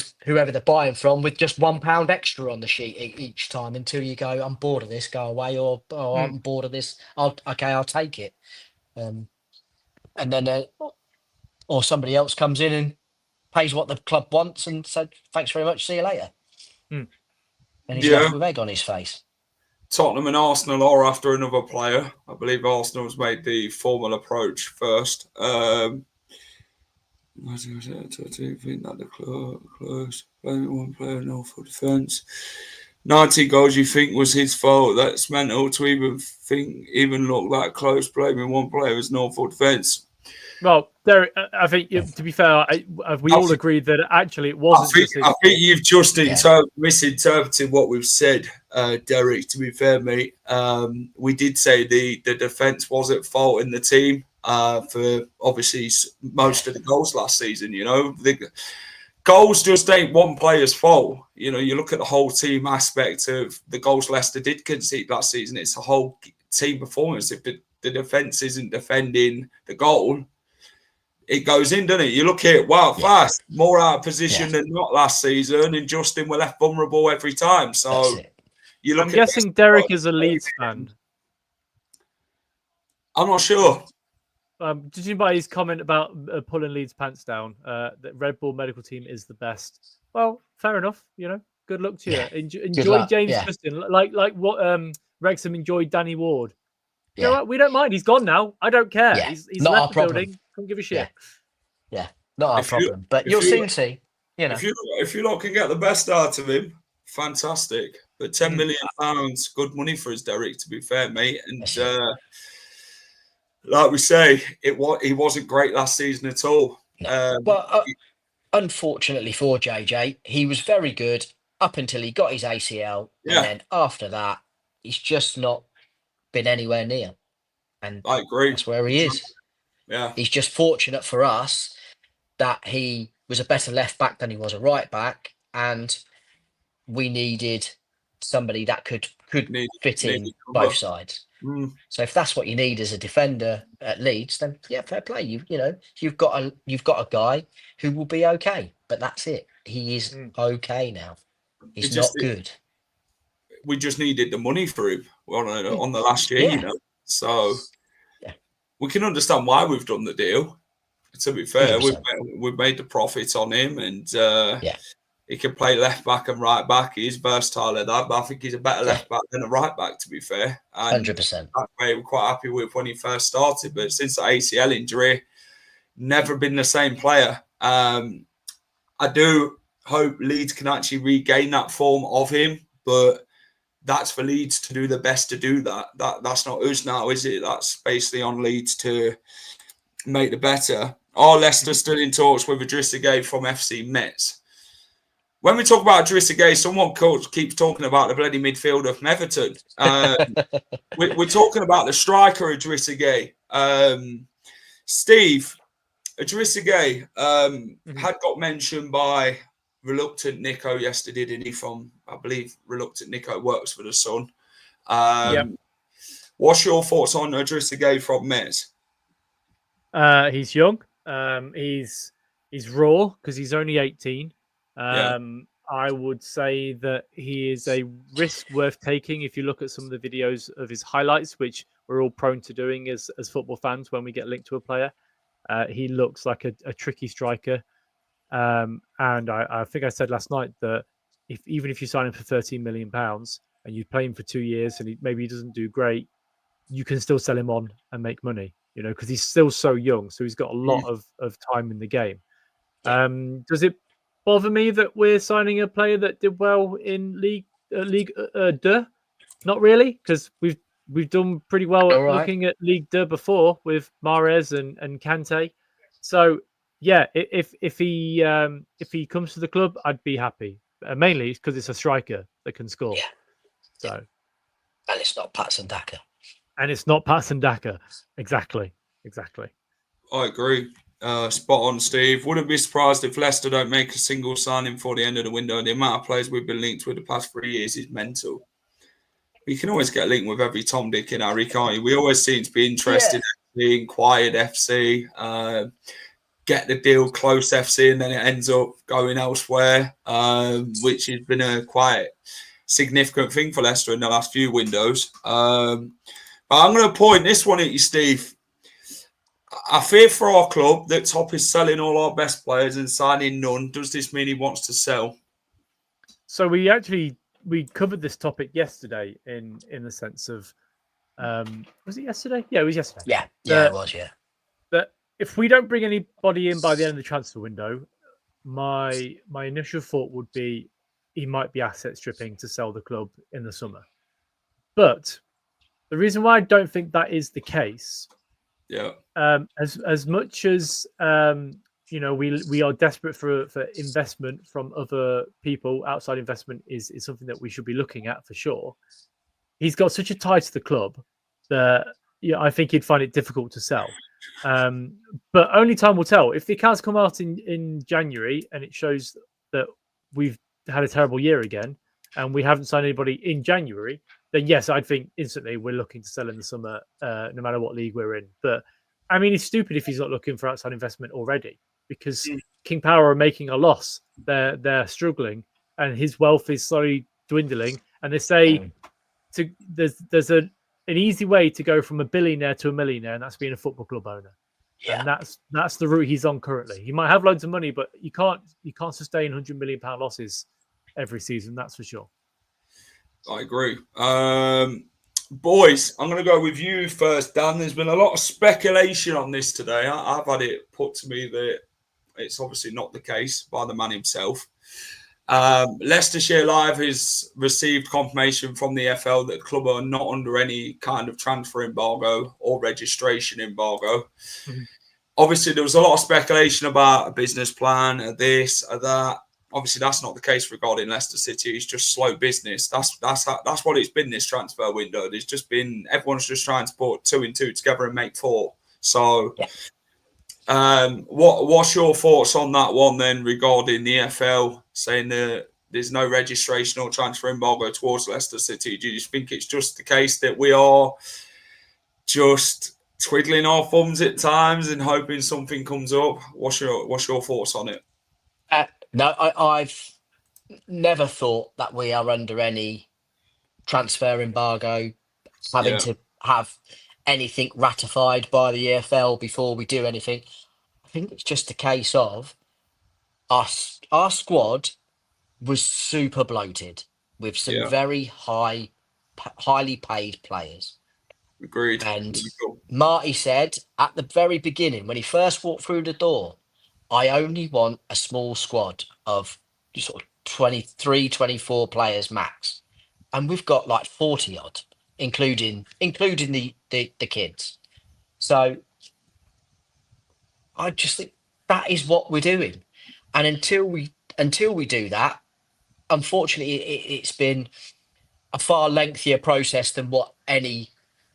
they're buying from, with just £1 extra on the sheet each time, until you go, I'm bored of this, go away, or I'm bored of this, I'll take it. And then or somebody else comes in and pays what the club wants and said, thanks very much, see you later. And he's left with egg on his face. Tottenham and Arsenal are after another player. I believe Arsenal's made the formal approach first. I think that the close blaming one player, no for defence. 90 goals you think was his fault. That's mental to even look that close, blaming one player as no for defence. Well, Derek, I think, to be fair, we all agreed that actually it wasn't. I think you've just misinterpreted what we've said, Derek, to be fair, mate. We did say the defence was at fault in the team for obviously most of the goals last season. The goals just ain't one player's fault. You look at the whole team aspect of the goals Leicester did concede last season. It's a whole team performance. If the defence isn't defending the goal, it goes in, doesn't it? You look at it, fast, more out of position than not last season, and Justin were left vulnerable every time. So you look. I'm guessing Derek is a Leeds fan. I'm not sure. Did you buy his comment about pulling Leeds' pants down? That Red Bull medical team is the best. Well, fair enough. Good luck to you. Enjoy James Justin, like what Wrexham enjoyed Danny Ward. You know what? We don't mind. He's gone now. I don't care. Yeah. He's not left our the problem. building. Don't give a shit. Yeah. Not our problem. But you'll soon see. If you lot can get the best out of him, fantastic. But £10 million, good money for us, Derek. To be fair, mate. And like we say, he wasn't great last season at all. No. Unfortunately for JJ, he was very good up until he got his ACL, and then after that, he's just not been anywhere near. And I agree. That's where he is. Yeah. He's just fortunate for us that he was a better left back than he was a right back, and we needed somebody that could fit in both sides. So if that's what you need as a defender at Leeds, then fair play. You've got a guy who will be okay, but that's it. He is okay now. He's not good. We just needed the money for him on the last year, So we can understand why we've done the deal. To be fair, we've made the profit on him, and he can play left back and right back. He's versatile at that, but I think he's a better left back than a right back, to be fair. And 100%. that's where we're quite happy with when he first started. But since the ACL injury, never been the same player. I do hope Leeds can actually regain that form of him, but that's for Leeds to do the best to do that. That's not us now, is it? That's basically on Leeds to make the better. Are Leicester still in talks with Idrissa Gueye from FC Metz? When we talk about Idrissa Gueye, someone keeps talking about the bloody midfielder from Everton. We're talking about the striker Idrissa Gueye. Steve, Idrissa Gueye had got mentioned by Reluctant Nico yesterday, didn't he? From, I believe, Reluctant Nico works for the Sun. What's your thoughts on Idrissa Gueye from Metz? He's young. He's raw because he's only 18. I would say that he is a risk worth taking if you look at some of the videos of his highlights, which we're all prone to doing as football fans when we get linked to a player. He looks like a tricky striker. And I think I said last night that even if you sign him for £13 million and you play him for 2 years and maybe he doesn't do great, you can still sell him on and make money, because he's still so young. So he's got a lot of time in the game. Does it bother me that we're signing a player that did well in League 2? Not really, because we've done pretty well looking at League 2 before with Mahrez and Kante. So yeah, if he comes to the club, I'd be happy. Mainly because it's a striker that can score. Yeah. So, and it's not Patson Daka. And it's not Patson Daka. Exactly. I agree. Spot on, Steve. Wouldn't be surprised if Leicester don't make a single signing for the end of the window. The amount of players we've been linked with the past 3 years is mental. You can always get linked with every Tom, Dick and Harry, can't you? We always seem to be interested in FC, inquired FC, get the deal close FC, and then it ends up going elsewhere, which has been a quite significant thing for Leicester in the last few windows. But I'm going to point this one at you, Steve. I fear for our club that Top is selling all our best players and signing none. Does this mean he wants to sell? So we covered this topic yesterday in the sense of, was it yesterday? Yeah, it was yesterday. Yeah, it was. Yeah. That if we don't bring anybody in by the end of the transfer window, my initial thought would be he might be asset stripping to sell the club in the summer. But the reason why I don't think that is the case, as much as we are desperate for investment from other people, outside investment is something that we should be looking at for sure. He's got such a tie to the club that I think he'd find it difficult to sell. But only time will tell. If the accounts come out in January and it shows that we've had a terrible year again and we haven't signed anybody in January, then yes, I'd think instantly we're looking to sell in the summer, no matter what league we're in. But I mean, it's stupid if he's not looking for outside investment already, because King Power are making a loss. They're struggling, and his wealth is slowly dwindling. And they say there's an easy way to go from a billionaire to a millionaire, and that's being a football club owner. Yeah. And that's the route he's on currently. He might have loads of money, but you can't sustain £100 million losses every season. That's for sure. I agree. Boys, I'm going to go with you first, Dan. There's been a lot of speculation on this today. I've had it put to me that it's obviously not the case by the man himself. Leicestershire Live has received confirmation from the FL that the club are not under any kind of transfer embargo or registration embargo. Mm-hmm. Obviously, there was a lot of speculation about a business plan, a this, a that. Obviously, that's not the case regarding Leicester City. It's just slow business. That's what it's been this transfer window. There's just been everyone's just trying to put 2 and 2 together and make 4. So, what's your thoughts on that one then regarding the EFL saying that there's no registration or transfer embargo towards Leicester City? Do you think it's just the case that we are just twiddling our thumbs at times and hoping something comes up? What's your thoughts on it? No, I've never thought that we are under any transfer embargo, having to have anything ratified by the EFL before we do anything. I think it's just a case of our squad was super bloated with some very highly paid players. Agreed. And Marty said at the very beginning, when he first walked through the door, I only want a small squad of sort of 23, 24 players max. And we've got like 40 odd, including the kids. So I just think that is what we're doing. And until we do that, unfortunately, it's been a far lengthier process than what any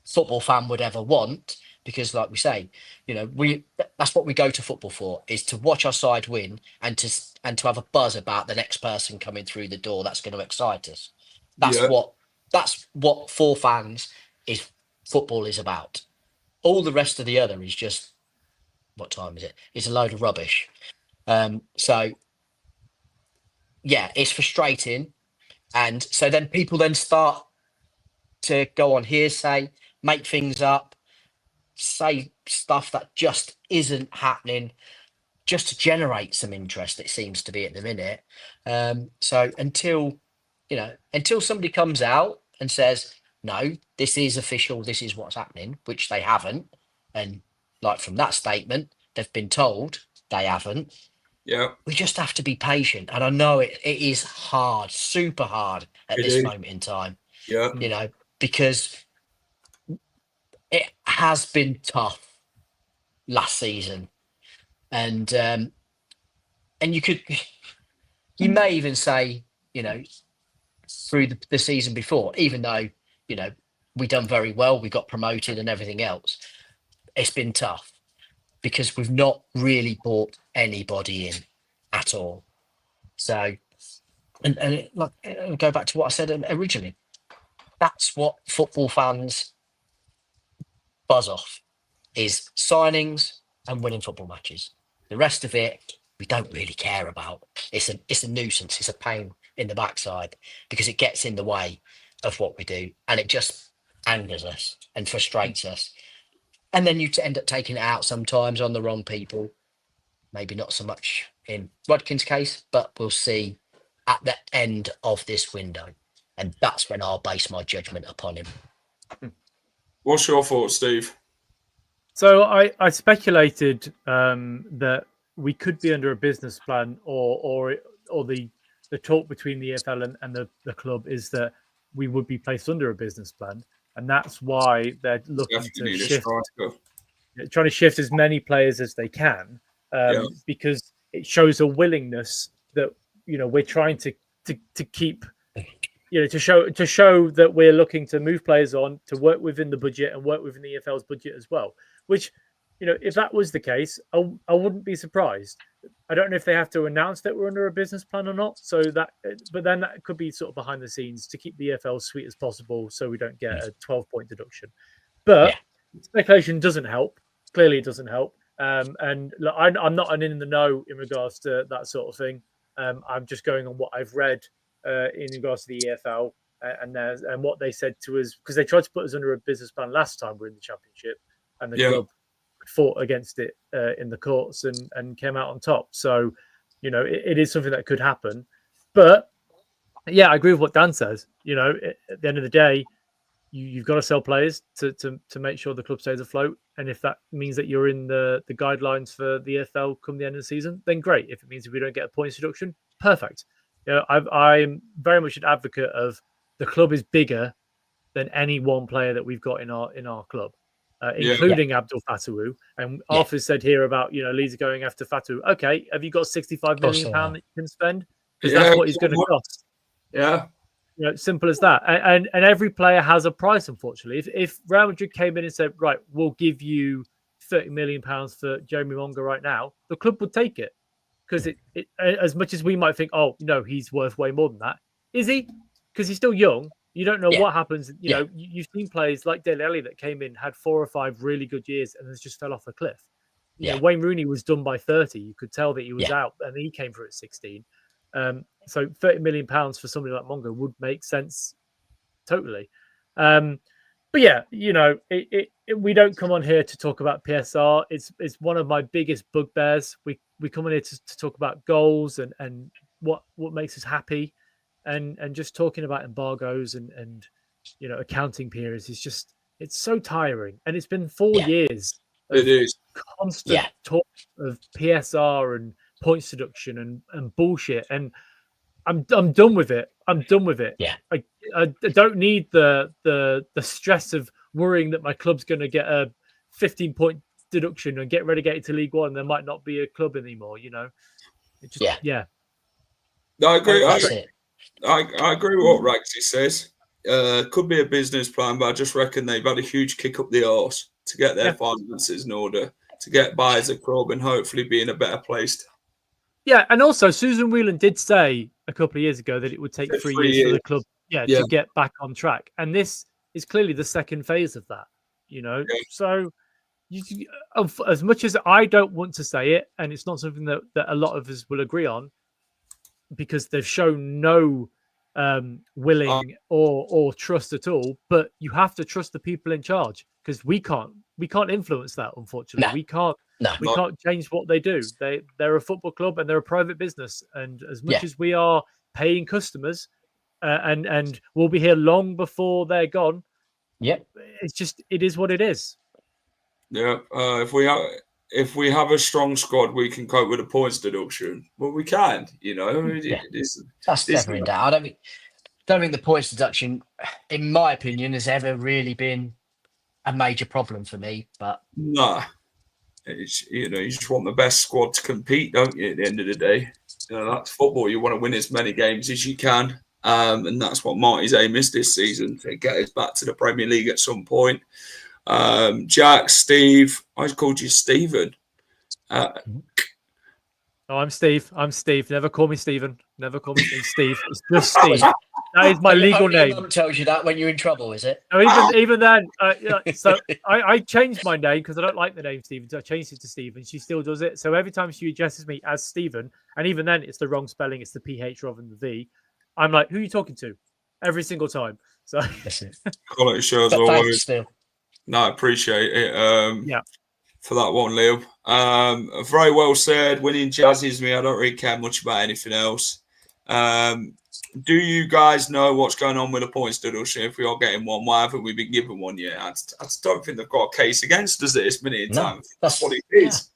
football fan would ever want. Because, like we say, that's what we go to football for, is to watch our side win and to have a buzz about the next person coming through the door. That's going to excite us. That's what for fans is football is about. All the rest of the other is just, what time is it? It's a load of rubbish. So yeah, it's frustrating. And so then people then start to go on hearsay, make things up, say stuff that just isn't happening, just to generate some interest, it seems to be at the minute. So until somebody comes out and says, no, this is official, this is what's happening, which they haven't. And like from that statement, they've been told they haven't. Yeah. We just have to be patient. And I know it is hard, super hard at this moment in time. Yeah. Because it has been tough last season. And you may even say, through the season before, even though, we done very well, we got promoted and everything else, it's been tough because we've not really brought anybody in at all. So, and go back to what I said originally. That's what football fans buzz off, is signings and winning football matches. The rest of it, we don't really care about. It's a nuisance. It's a pain in the backside because it gets in the way of what we do, and it just angers us and frustrates us. And then you end up taking it out sometimes on the wrong people. Maybe not so much in Rodkin's case, but we'll see at the end of this window. And that's when I'll base my judgment upon him. What's your thoughts, Steve? So I speculated that we could be under a business plan, or the talk between the EFL and the club is that we would be placed under a business plan, and that's why they're looking to shift, trying to shift as many players as they can, because it shows a willingness that we're trying to keep. To show that we're looking to move players on, to work within the budget and work within the EFL's budget as well. Which, if that was the case, I wouldn't be surprised. I don't know if they have to announce that we're under a business plan or not. But then that could be sort of behind the scenes to keep the EFL sweet as possible, so we don't get a 12-point deduction. But speculation doesn't help. Clearly, it doesn't help. And look, I'm not in the know in regards to that sort of thing. I'm just going on what I've read. In regards to the EFL and what they said to us, because they tried to put us under a business plan last time we were in the Championship, and the club fought against it in the courts and came out on top. So, it is something that could happen. But yeah, I agree with what Dan says. At the end of the day, you've got to sell players to make sure the club stays afloat. And if that means that you're in the guidelines for the EFL come the end of the season, then great. If it means we don't get a points deduction, perfect. I'm very much an advocate of the club is bigger than any one player that we've got in our club, including Abdul Fatawu. And Arthur said here about Leeds going after Fatawu. Okay, have you got £65 million that you can spend? Because that's what he's going to cost. Yeah, simple as that. And every player has a price. Unfortunately, if Real Madrid came in and said, right, we'll give you £30 million for Jeremy Monga right now, the club would take it. Because it, as much as we might think, oh, he's worth way more than that. Is he? Because he's still young. You don't know what happens. You've seen players like Dele Alli that came in, had 4 or 5 really good years, and then just fell off a cliff. Wayne Rooney was done by 30. You could tell that he was out, and he came through at 16. So £30 million for somebody like Mongo would make sense totally. But yeah, we don't come on here to talk about PSR. It's one of my biggest bugbears. We come on here to talk about goals and what makes us happy, and just talking about embargoes and accounting periods is just, it's so tiring, and it's been 4 years of It is constant talk of PSR and points deduction and bullshit, and I'm done with it. I'm done with it. Yeah. I don't need the stress of worrying that my club's going to get a 15-point deduction and get relegated to League One. There might not be a club anymore. It just, yeah. No, I agree. I agree with what Ragsy says. Could be a business plan, but I just reckon they've had a huge kick up the arse to get their finances in order, to get by as a club, and hopefully be in a better place. Yeah, and also Susan Whelan did say a couple of years ago that it would take 3 years for the club, to get back on track, and this is clearly the second phase of that. So as much as I don't want to say it, and it's not something that a lot of us will agree on, because they've shown no willing or trust at all, but you have to trust the people in charge, because we can't influence that, unfortunately. We can't change what they do. They're a football club and they're a private business, and as much as we are paying customers and we'll be here long before they're gone, it is what it is. If we have a strong squad, we can cope with a points deduction. Well, we can, That's never in doubt. I don't think the points deduction, in my opinion, has ever really been a major problem for me. But no, it's, you just want the best squad to compete, don't you? At the end of the day, that's football. You want to win as many games as you can, and that's what Marty's aim is this season, to get us back to the Premier League at some point. Jack, Steve, I called you Stephen. I'm Steve. Never call me Stephen. Never call me Steve. It's just Steve. That is my legal name. Your mum tells you that when you're in trouble, is it? No, even then. So I changed my name because I don't like the name Stephen. So I changed it to Stephen. She still does it. So every time she addresses me as Stephen, and even then it's the wrong spelling. It's the PH rather than the V. I'm like, who are you talking to? Every single time. So quality shows always. Still. No, I appreciate it. For that one, Leo. Very well said. Winning jazzes me. I don't really care much about anything else. Do you guys know what's going on with the points deduction? If we are getting one, why haven't we been given one yet? I just don't think they've got a case against us at this minute in time. That's what it is.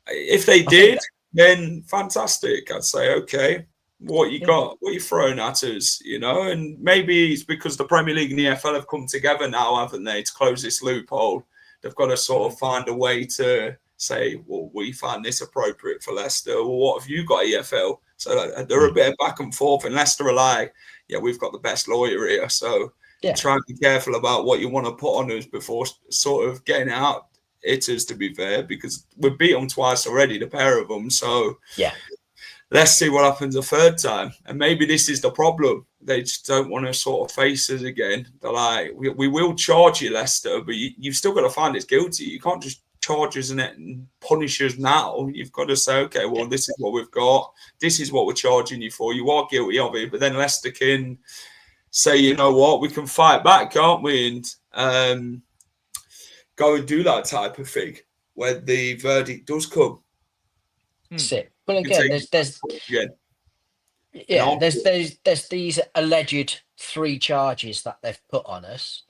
If they did, then fantastic. I'd say, okay, what you got, what you throwing at us, and maybe it's because the Premier League and the EFL have come together now, haven't they, to close this loophole. They've got to sort of find a way to say, well, we find this appropriate for Leicester. Well, what have you got, EFL? So they're a bit of back and forth, and Leicester are like, we've got the best lawyer here. So try and be careful about what you want to put on us before sort of getting out it is, to be fair, because we've beat them twice already, the pair of them. So let's see what happens a third time. And maybe this is the problem. They just don't want to sort of face us again. They're like, we will charge you, Leicester, but you've still got to find us guilty. You can't just charge us and punish us now. You've got to say, okay, well, this is what we've got. This is what we're charging you for. You are guilty of it. But then Leicester can say, you know what, we can fight back, can't we? And go and do that type of thing when the verdict does come. That's it. Well, again, there's these alleged 3 charges that they've put on us.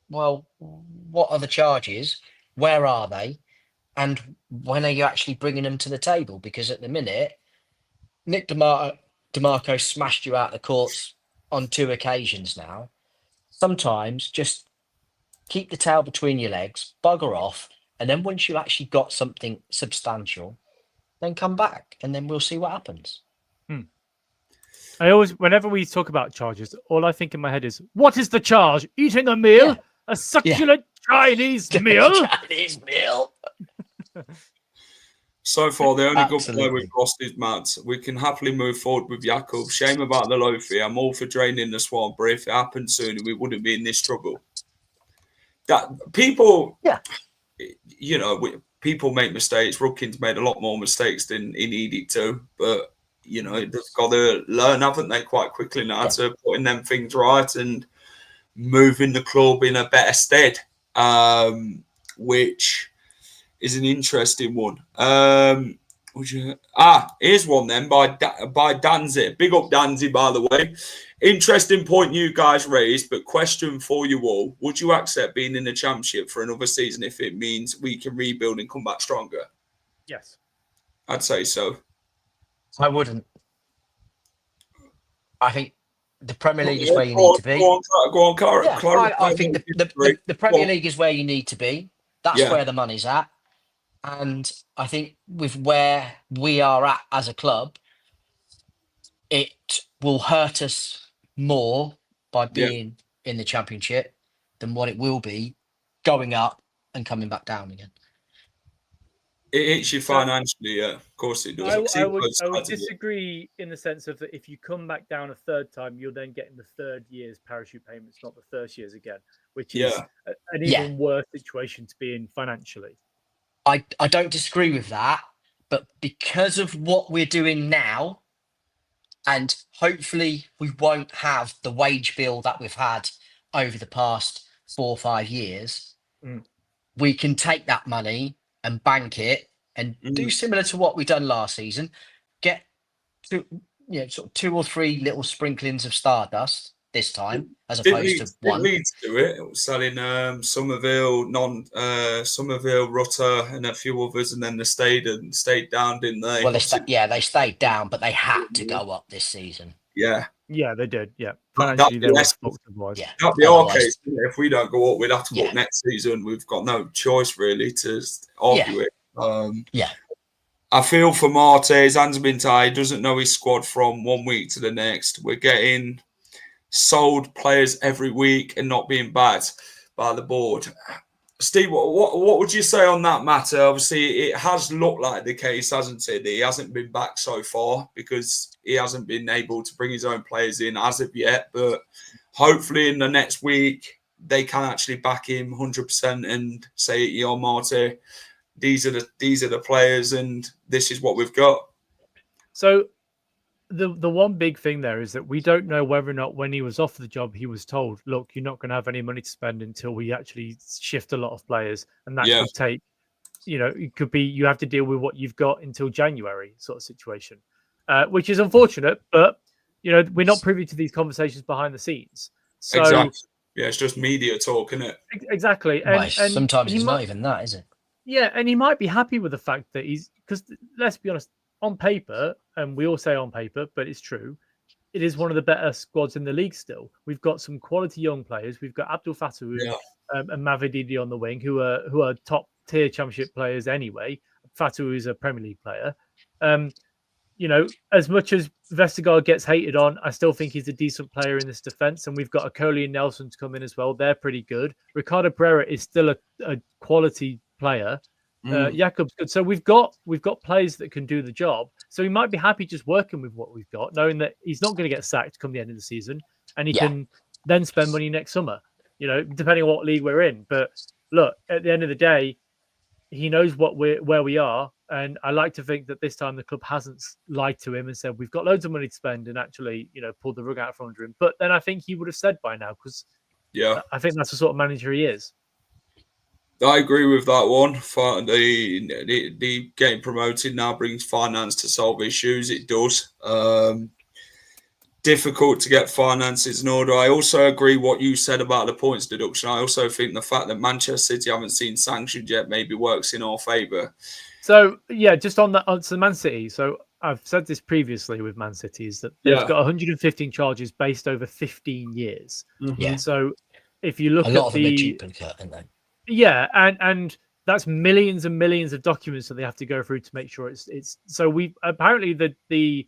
Well, what are the charges? Where are they? And when are you actually bringing them to the table? Because at the minute, Nick DeMarco smashed you out of the courts on 2 occasions now. Sometimes just keep the tail between your legs, bugger off, and then once you actually got something substantial, then come back, and then we'll see what happens. I always, whenever we talk about charges, all I think in my head is, what is the charge? Eating a meal? A succulent Chinese meal? Chinese meal? So far, the only good player we've lost is Matt. We can happily move forward with Jakub. Shame about the low fee. I'm all for draining the swamp, but if it happened sooner, we wouldn't be in this trouble. That people, people make mistakes. Rookin's made a lot more mistakes than he needed to, but they've got to learn, haven't they, quite quickly now to putting them things right and moving the club in a better stead, which is an interesting one. Would you? Here's one then by Danzy. Big up Danzy, by the way. Interesting point you guys raised, but question for you all: would you accept being in the Championship for another season if it means we can rebuild and come back stronger? Yes, I'd say so. I wouldn't. I think the Premier League is where you need to be. Go on, Clara. Yeah, I think the Premier League is where you need to be. That's where the money's at. And I think with where we are at as a club, it will hurt us more by being in the Championship than what it will be going up and coming back down again. It hits you financially, yeah. Of course it does. I would disagree in the sense of that if you come back down a third time, you're then getting the third year's parachute payments, not the first year's again, which is an even worse situation to be in financially. I don't disagree with that, but because of what we're doing now, and hopefully we won't have the wage bill that we've had over the past 4 or 5 years, we can take that money and bank it and do similar to what we've done last season. Get sort of 2 or 3 little sprinklings of Stardust this time, as opposed to one. Leeds do it. It was selling Somerville, Rutter, and a few others, and then they stayed down, didn't they? Well, they stayed down, but they had to go up this season. Yeah, they did. Yeah, that'd be our case. If we don't go up, we'd have to go up next season. We've got no choice really to argue it. I feel for Marte. His hands have been tied. He doesn't know his squad from one week to the next. We're getting sold players every week and not being backed by the board. Steve, what would you say on that matter? Obviously, it has looked like the case, hasn't it? He hasn't been back so far because he hasn't been able to bring his own players in as of yet. But hopefully in the next week, they can actually back him 100% and say, "Yo, Marte, these are the players and this is what we've got." So the one big thing there is that we don't know whether or not when he was offered the job, he was told, look, you're not going to have any money to spend until we actually shift a lot of players. And that could take, it could be you have to deal with what you've got until January sort of situation, which is unfortunate. But, we're not privy to these conversations behind the scenes. So, exactly. Yeah, it's just media talk, isn't it? Exactly. And sometimes it's not even that, is it? Yeah, and he might be happy with the fact that because let's be honest, on paper, and we all say on paper, but it's true, it is one of the better squads in the league still. We've got some quality young players. We've got Abdul Fattah and Mavididi on the wing, who are top tier Championship players anyway. Fattah is a Premier League player. As much as Vestergaard gets hated on, I still think he's a decent player in this defence. And we've got Akoli and Nelson to come in as well. They're pretty good. Ricardo Pereira is still a quality player. Jakob's good. So we've got players that can do the job. So he might be happy just working with what we've got, knowing that he's not going to get sacked come the end of the season, and he can then spend money next summer, depending on what league we're in. But look, at the end of the day, he knows where we are. And I like to think that this time the club hasn't lied to him and said, we've got loads of money to spend and actually, pulled the rug out from under him. But then I think he would have said by now, because I think that's the sort of manager he is. I agree with that one. The getting promoted now brings finance to solve issues. It does. Difficult to get finances in order. I also agree what you said about the points deduction. I also think the fact that Manchester City haven't seen sanctioned yet maybe works in our favour. So, just on Man City. So I've said this previously with Man City is that they've got 115 charges based over 15 years. Yeah. So if you look a lot of them are duplicate, aren't they? Yeah, and that's millions and millions of documents that they have to go through to make sure it's. So we apparently the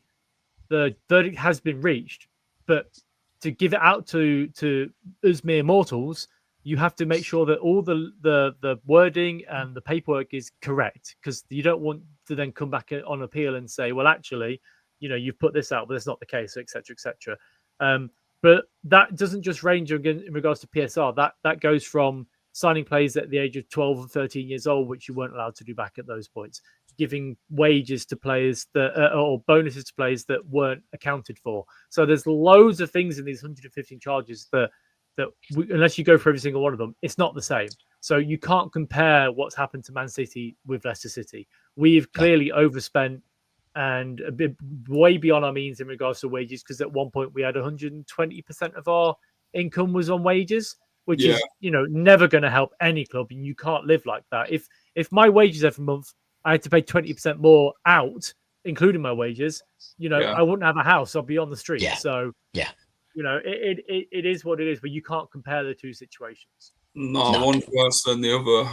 verdict has been reached, but to give it out to us mere mortals, you have to make sure that all the wording and the paperwork is correct, because you don't want to then come back on appeal and say, well, actually, you've put this out, but that's not the case, etc., etc. But that doesn't just range in regards to PSR. That goes from signing players at the age of 12 or 13 years old, which you weren't allowed to do back at those points, giving wages to players that or bonuses to players that weren't accounted for. So there's loads of things in these 115 charges that unless you go for every single one of them, it's not the same. So you can't compare what's happened to Man City with Leicester City. We've clearly overspent and a bit way beyond our means in regards to wages, because at one point we had 120% of our income was on wages, which is, never going to help any club, and you can't live like that. If my wages every month, I had to pay 20% more out, including my wages, I wouldn't have a house. I'll be on the street. So, it is what it is, but you can't compare the two situations. No, one's worse than the other.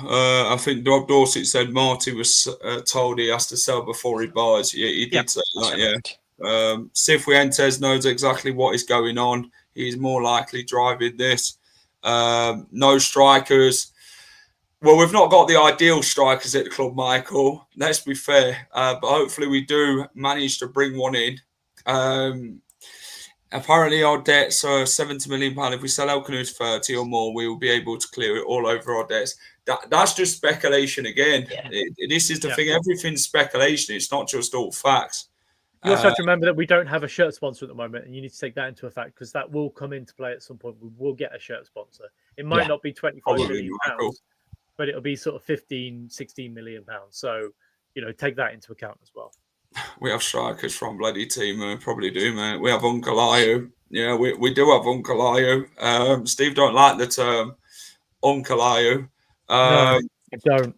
I think Rob Dorset said Marty was told he has to sell before he buys. Yeah, he did say that, Cifuentes knows exactly what is going on. He's more likely driving this. No strikers. Well, we've not got the ideal strikers at the club, Michael. Let's be fair. But hopefully we do manage to bring one in. Apparently our debts are £70 million. If we sell Elkanou's 30 or more, we will be able to clear it all over our debts. That's just speculation again. This is the thing. Everything's speculation. It's not just all facts. You also have to remember that we don't have a shirt sponsor at the moment, and you need to take that into effect, because that will come into play at some point. We will get a shirt sponsor. It might not be £25 million, but it'll be sort of 15, 16 million pounds. So, take that into account as well. We have strikers from bloody team. We probably do, mate. We have Uncle Ayu. Yeah, we do have Uncle Ayu. Steve don't like the term Uncle Ayu. No, I don't.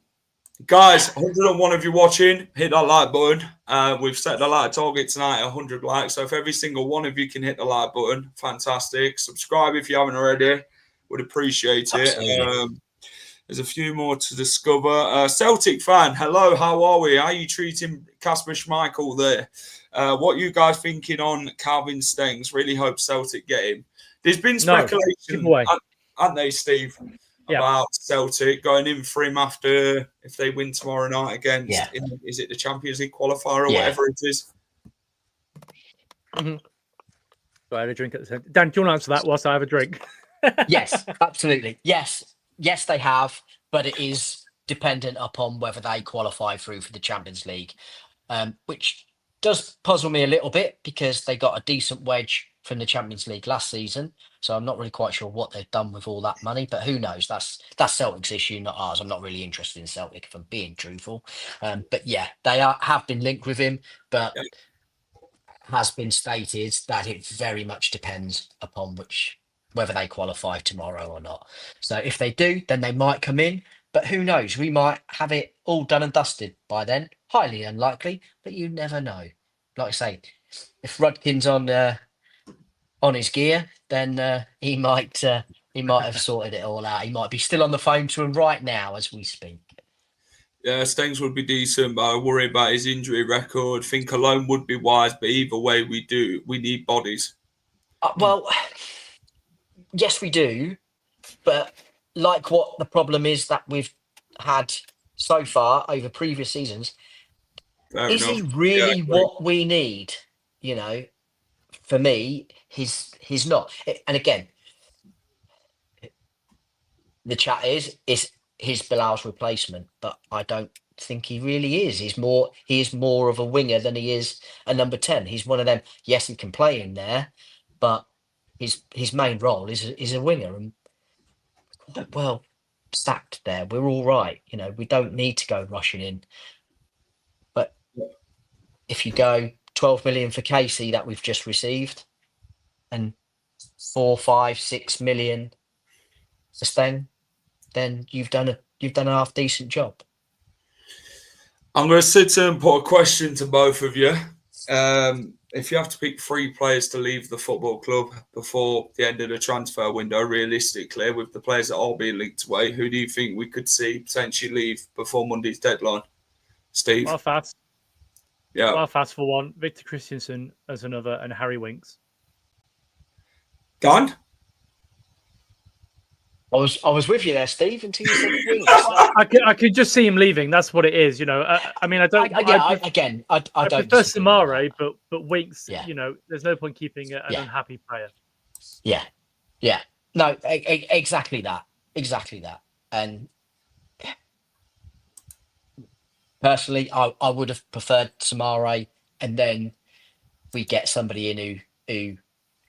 Guys, 101 of you watching, hit that like button. We've set the like target tonight at 100 likes. So if every single one of you can hit the like button, fantastic. Subscribe if you haven't already. Would appreciate it. There's a few more to discover. Celtic fan, hello, how are we? How are you treating Kasper Schmeichel there? What are you guys thinking on Calvin Stengs? Really hope Celtic get him. There's been speculation, aren't they, Steve, about Celtic going in for him after, if they win tomorrow night against, is it the Champions League qualifier or whatever it is? Mm-hmm. So I had a drink at the same time. Dan, do you want to answer that whilst I have a drink? Yes, absolutely. Yes, they have, but it is dependent upon whether they qualify through for the Champions League, which does puzzle me a little bit, because they got a decent wedge from the Champions League last season. So I'm not really quite sure what they've done with all that money, but who knows? That's Celtic's issue, not ours. I'm not really interested in Celtic, if I'm being truthful. But they have been linked with him, but has been stated that it very much depends upon whether they qualify tomorrow or not. So if they do, then they might come in, but who knows? We might have it all done and dusted by then. Highly unlikely, but you never know. Like I say, if Rudkin's on his gear, then he might have sorted it all out. He might be still on the phone to him right now as we speak. Yeah, Stengs would be decent, but I worry about his injury record. Think a loan would be wise, but either way, we need bodies. Well, yes, we do, but like what the problem is that we've had so far over previous seasons, is he really what we need? For me, he's not. And again, the chat is his Bilal's replacement, but I don't think he really is. He is more of a winger than he is a number 10. He's one of them. Yes, he can play in there, but his main role is a winger, and quite well stacked there. We're all right. We don't need to go rushing in. But if you go 12 million for Casey that we've just received, and 4, 5, 6 million for Steng, then you've done a half decent job. I'm going to sit here and put a question to both of you. If you have to pick 3 players to leave the football club before the end of the transfer window, realistically, with the players that are being linked away, who do you think we could see potentially leave before Monday's deadline? Steve? Well, fast. Yeah. Well, fast for one. Victor Christensen as another, and Harry Winks. Gone? I was with you there, Steve, until you said Winks. I could just see him leaving. That's what it is, I mean, I don't. I don't prefer Samare, but Winks. There's no point keeping an unhappy player. Yeah. No, exactly that. And personally, I would have preferred Samare, and then we get somebody in who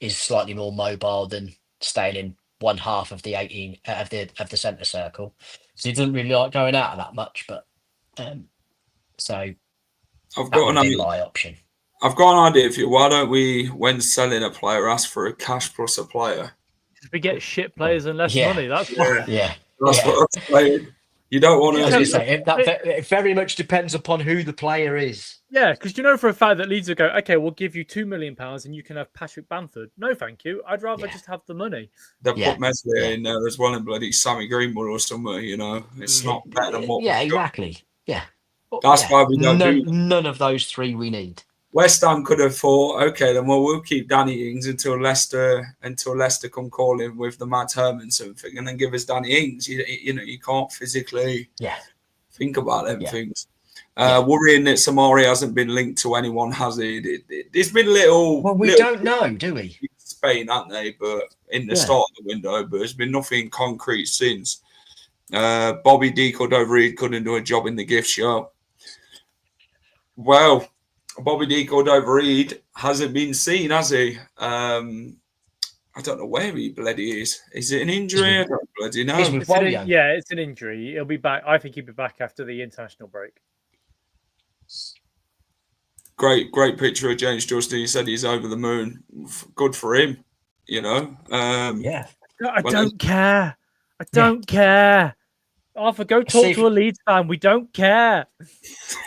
is slightly more mobile than staying in one half of the 18 of the centre circle, so he doesn't really like going out of that much. But so I've that got would an be idea. my option. I've got an idea for you. Why don't we, when selling a player, ask for a cash plus a player? We get shit players and less Yeah. money. That's why. Yeah, That's yeah. what I'm saying. You don't want I was going to to. say it very much depends upon who the player is. Yeah, because you know for a fact that Leeds will go, okay, we'll give you £2 million and you can have Patrick Bamford. No, thank you. I'd rather just have the money. They Yeah, put Meslier yeah. in there as well, and bloody Sammy Greenwood or somewhere. You know, it's not better than what. Yeah, we've got. exactly. Yeah. That's Yeah. why we don't do that. None of those three we need. West Ham could have thought, okay, then we'll keep Danny Ings until Leicester come calling with the Matt Hermanson thing, and then give us Danny Ings. You know, you can't physically think about them things. Worrying that Samari hasn't been linked to anyone, has he? There's been little. Well, we don't know, do we? Spain, aren't they? But in the start of the window, but there's been nothing concrete since. Bobby D Cordova-Reid couldn't do a job in the gift shop. Well, Bobby D Cordova-Reid hasn't been seen, has he? I don't know where he bloody is. Is it an injury? I don't bloody know. It's an injury. He'll be back. I think he'll be back after the international break. Great picture of James Justin. He said he's over the moon. Good for him, you know. I don't care. I don't care. Arthur, go talk to a Leeds fan. We don't care.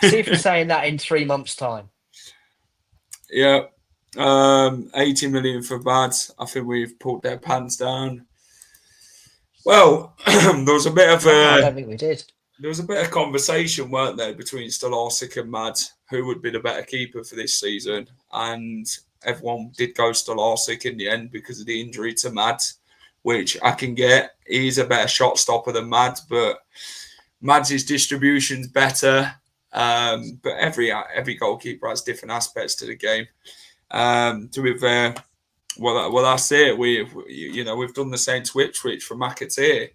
See if we're saying that in 3 months' time. Yeah. 80 million for bad. I think we've pulled their pants down. Well, there was a bit of I don't think we did. There was a bit of conversation, weren't there, between Stolarczyk and Mad, who would be the better keeper for this season. And everyone did go Stolarczyk in the end because of the injury to Mad, which I can get. He's a better shot stopper than Mad, but Mad's distribution's better. But every goalkeeper has different aspects to the game. To be fair, well, that's it. We've done the same switch for McAteer.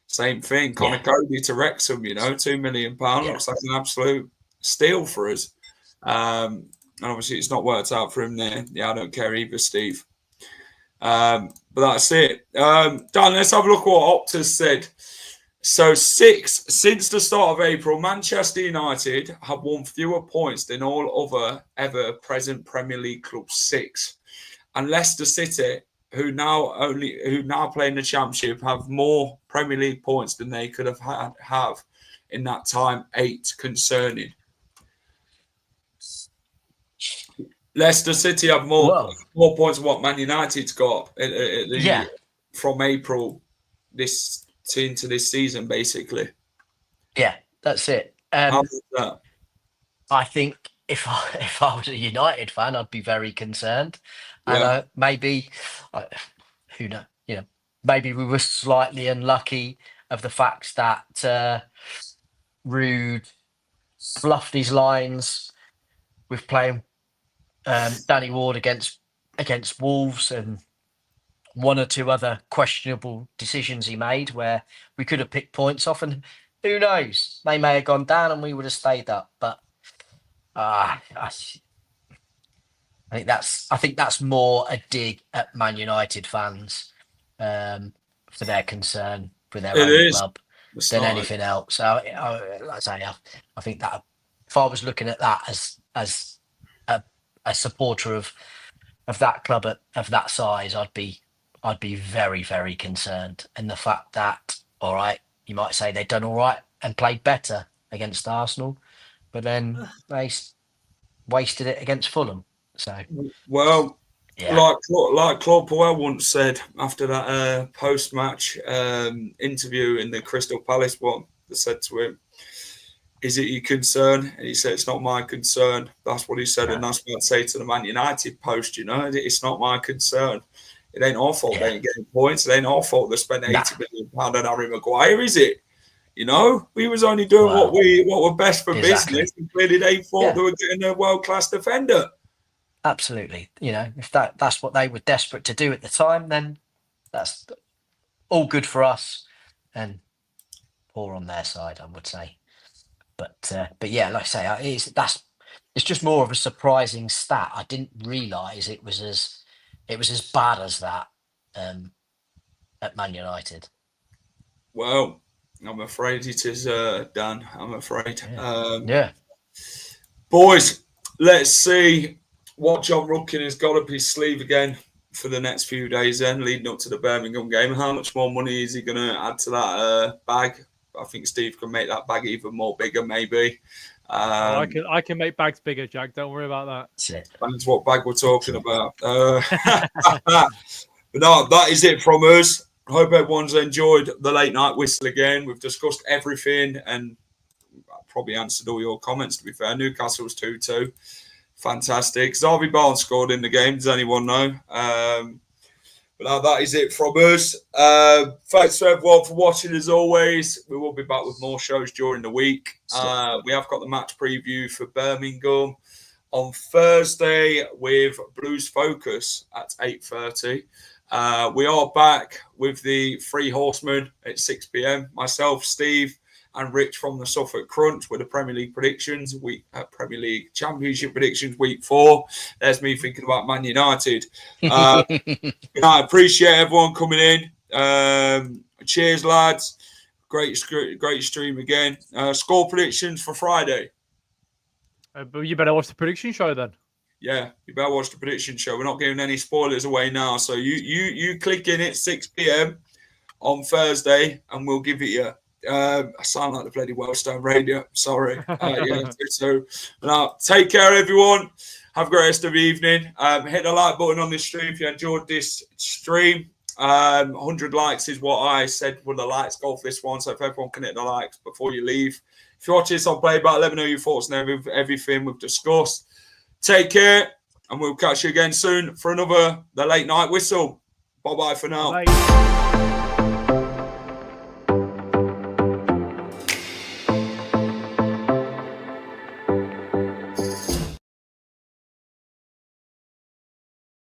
Same thing. Connor Cody to Wrexham, £2 million looks like an absolute steal for us. And obviously it's not worked out for him there. Yeah, I don't care either, Steve. But that's it. Dan, let's have a look at what Optus said. So since the start of April, Manchester United have won fewer points than all other ever present Premier League clubs, 6. And Leicester City, who now play in the Championship, have more Premier League points than they could have in that time, 8. Concerning. Leicester City have more points than what Man United's got from April into this season, basically. Yeah, that's it. How is that? I think if I was a United fan, I'd be very concerned. And maybe, who knows? Maybe we were slightly unlucky of the fact that Rude fluffed his lines with playing Danny Ward against Wolves and one or two other questionable decisions he made where we could have picked points off, and who knows, they may have gone down and we would have stayed up. But I think that's more a dig at Man United fans for their concern with their own club than anything else. So I think that if I was looking at that as a supporter of that club of that size, I'd be very, very concerned. And the fact that, all right, you might say they've done all right and played better against Arsenal, but then they wasted it against Fulham. So, well, like Claude Puel once said after that post-match interview in the Crystal Palace one, they said to him, "Is it your concern?" And he said, "It's not my concern." That's what he said, and that's what I'd say to the Man United post. It's not my concern. It ain't our fault they ain't getting points. It ain't our fault they spent £80 million on Harry Maguire, is it? We was only doing what were best for business, and clearly they thought they were getting a world-class defender. Absolutely. If that's what they were desperate to do at the time, then that's all good for us and poor on their side, I would say. But yeah, like I say, it's just more of a surprising stat. I didn't realise it was as bad as that. at Man United? Well, I'm afraid it is done. I'm afraid. Yeah. Boys, let's see what John Rudkin has got up his sleeve again for the next few days then, leading up to the Birmingham game. How much more money is he going to add to that bag? I think Steve can make that bag even more bigger, maybe. I can make bags bigger, Jack. Don't worry about that. That's it. That's what bag we're talking about. But no, that is it from us. I hope everyone's enjoyed the late night whistle again. We've discussed everything and probably answered all your comments, to be fair. Newcastle's 2-2. Fantastic. Xavi Barnes scored in the game. Does anyone know? But now that is it from us. Thanks to everyone for watching as always. We will be back with more shows during the week. We have got the match preview for Birmingham on Thursday with Blues Focus at 8:30. We are back with the Three Horsemen at 6 p.m. Myself, Steve, and Rich from the Suffolk Crunch with the Premier League predictions, Premier League Championship predictions, week 4. There's me thinking about Man United. I appreciate everyone coming in. Cheers, lads. Great stream again. Score predictions for Friday. But you better watch the prediction show then. Yeah, you better watch the prediction show. We're not giving any spoilers away now. So you click in at 6 p.m. on Thursday and we'll give it you. I sound like the bloody Wellstone Radio. Sorry. So now, take care, everyone. Have a great rest of the evening. Hit the like button on this stream if you enjoyed this stream. 100 likes is what I said when the lights go off this one. So if everyone can hit the likes before you leave. If you watch this on playback, let me know your thoughts and everything we've discussed. Take care, and we'll catch you again soon for another The Late Night Whistle. Bye-bye for now. Bye.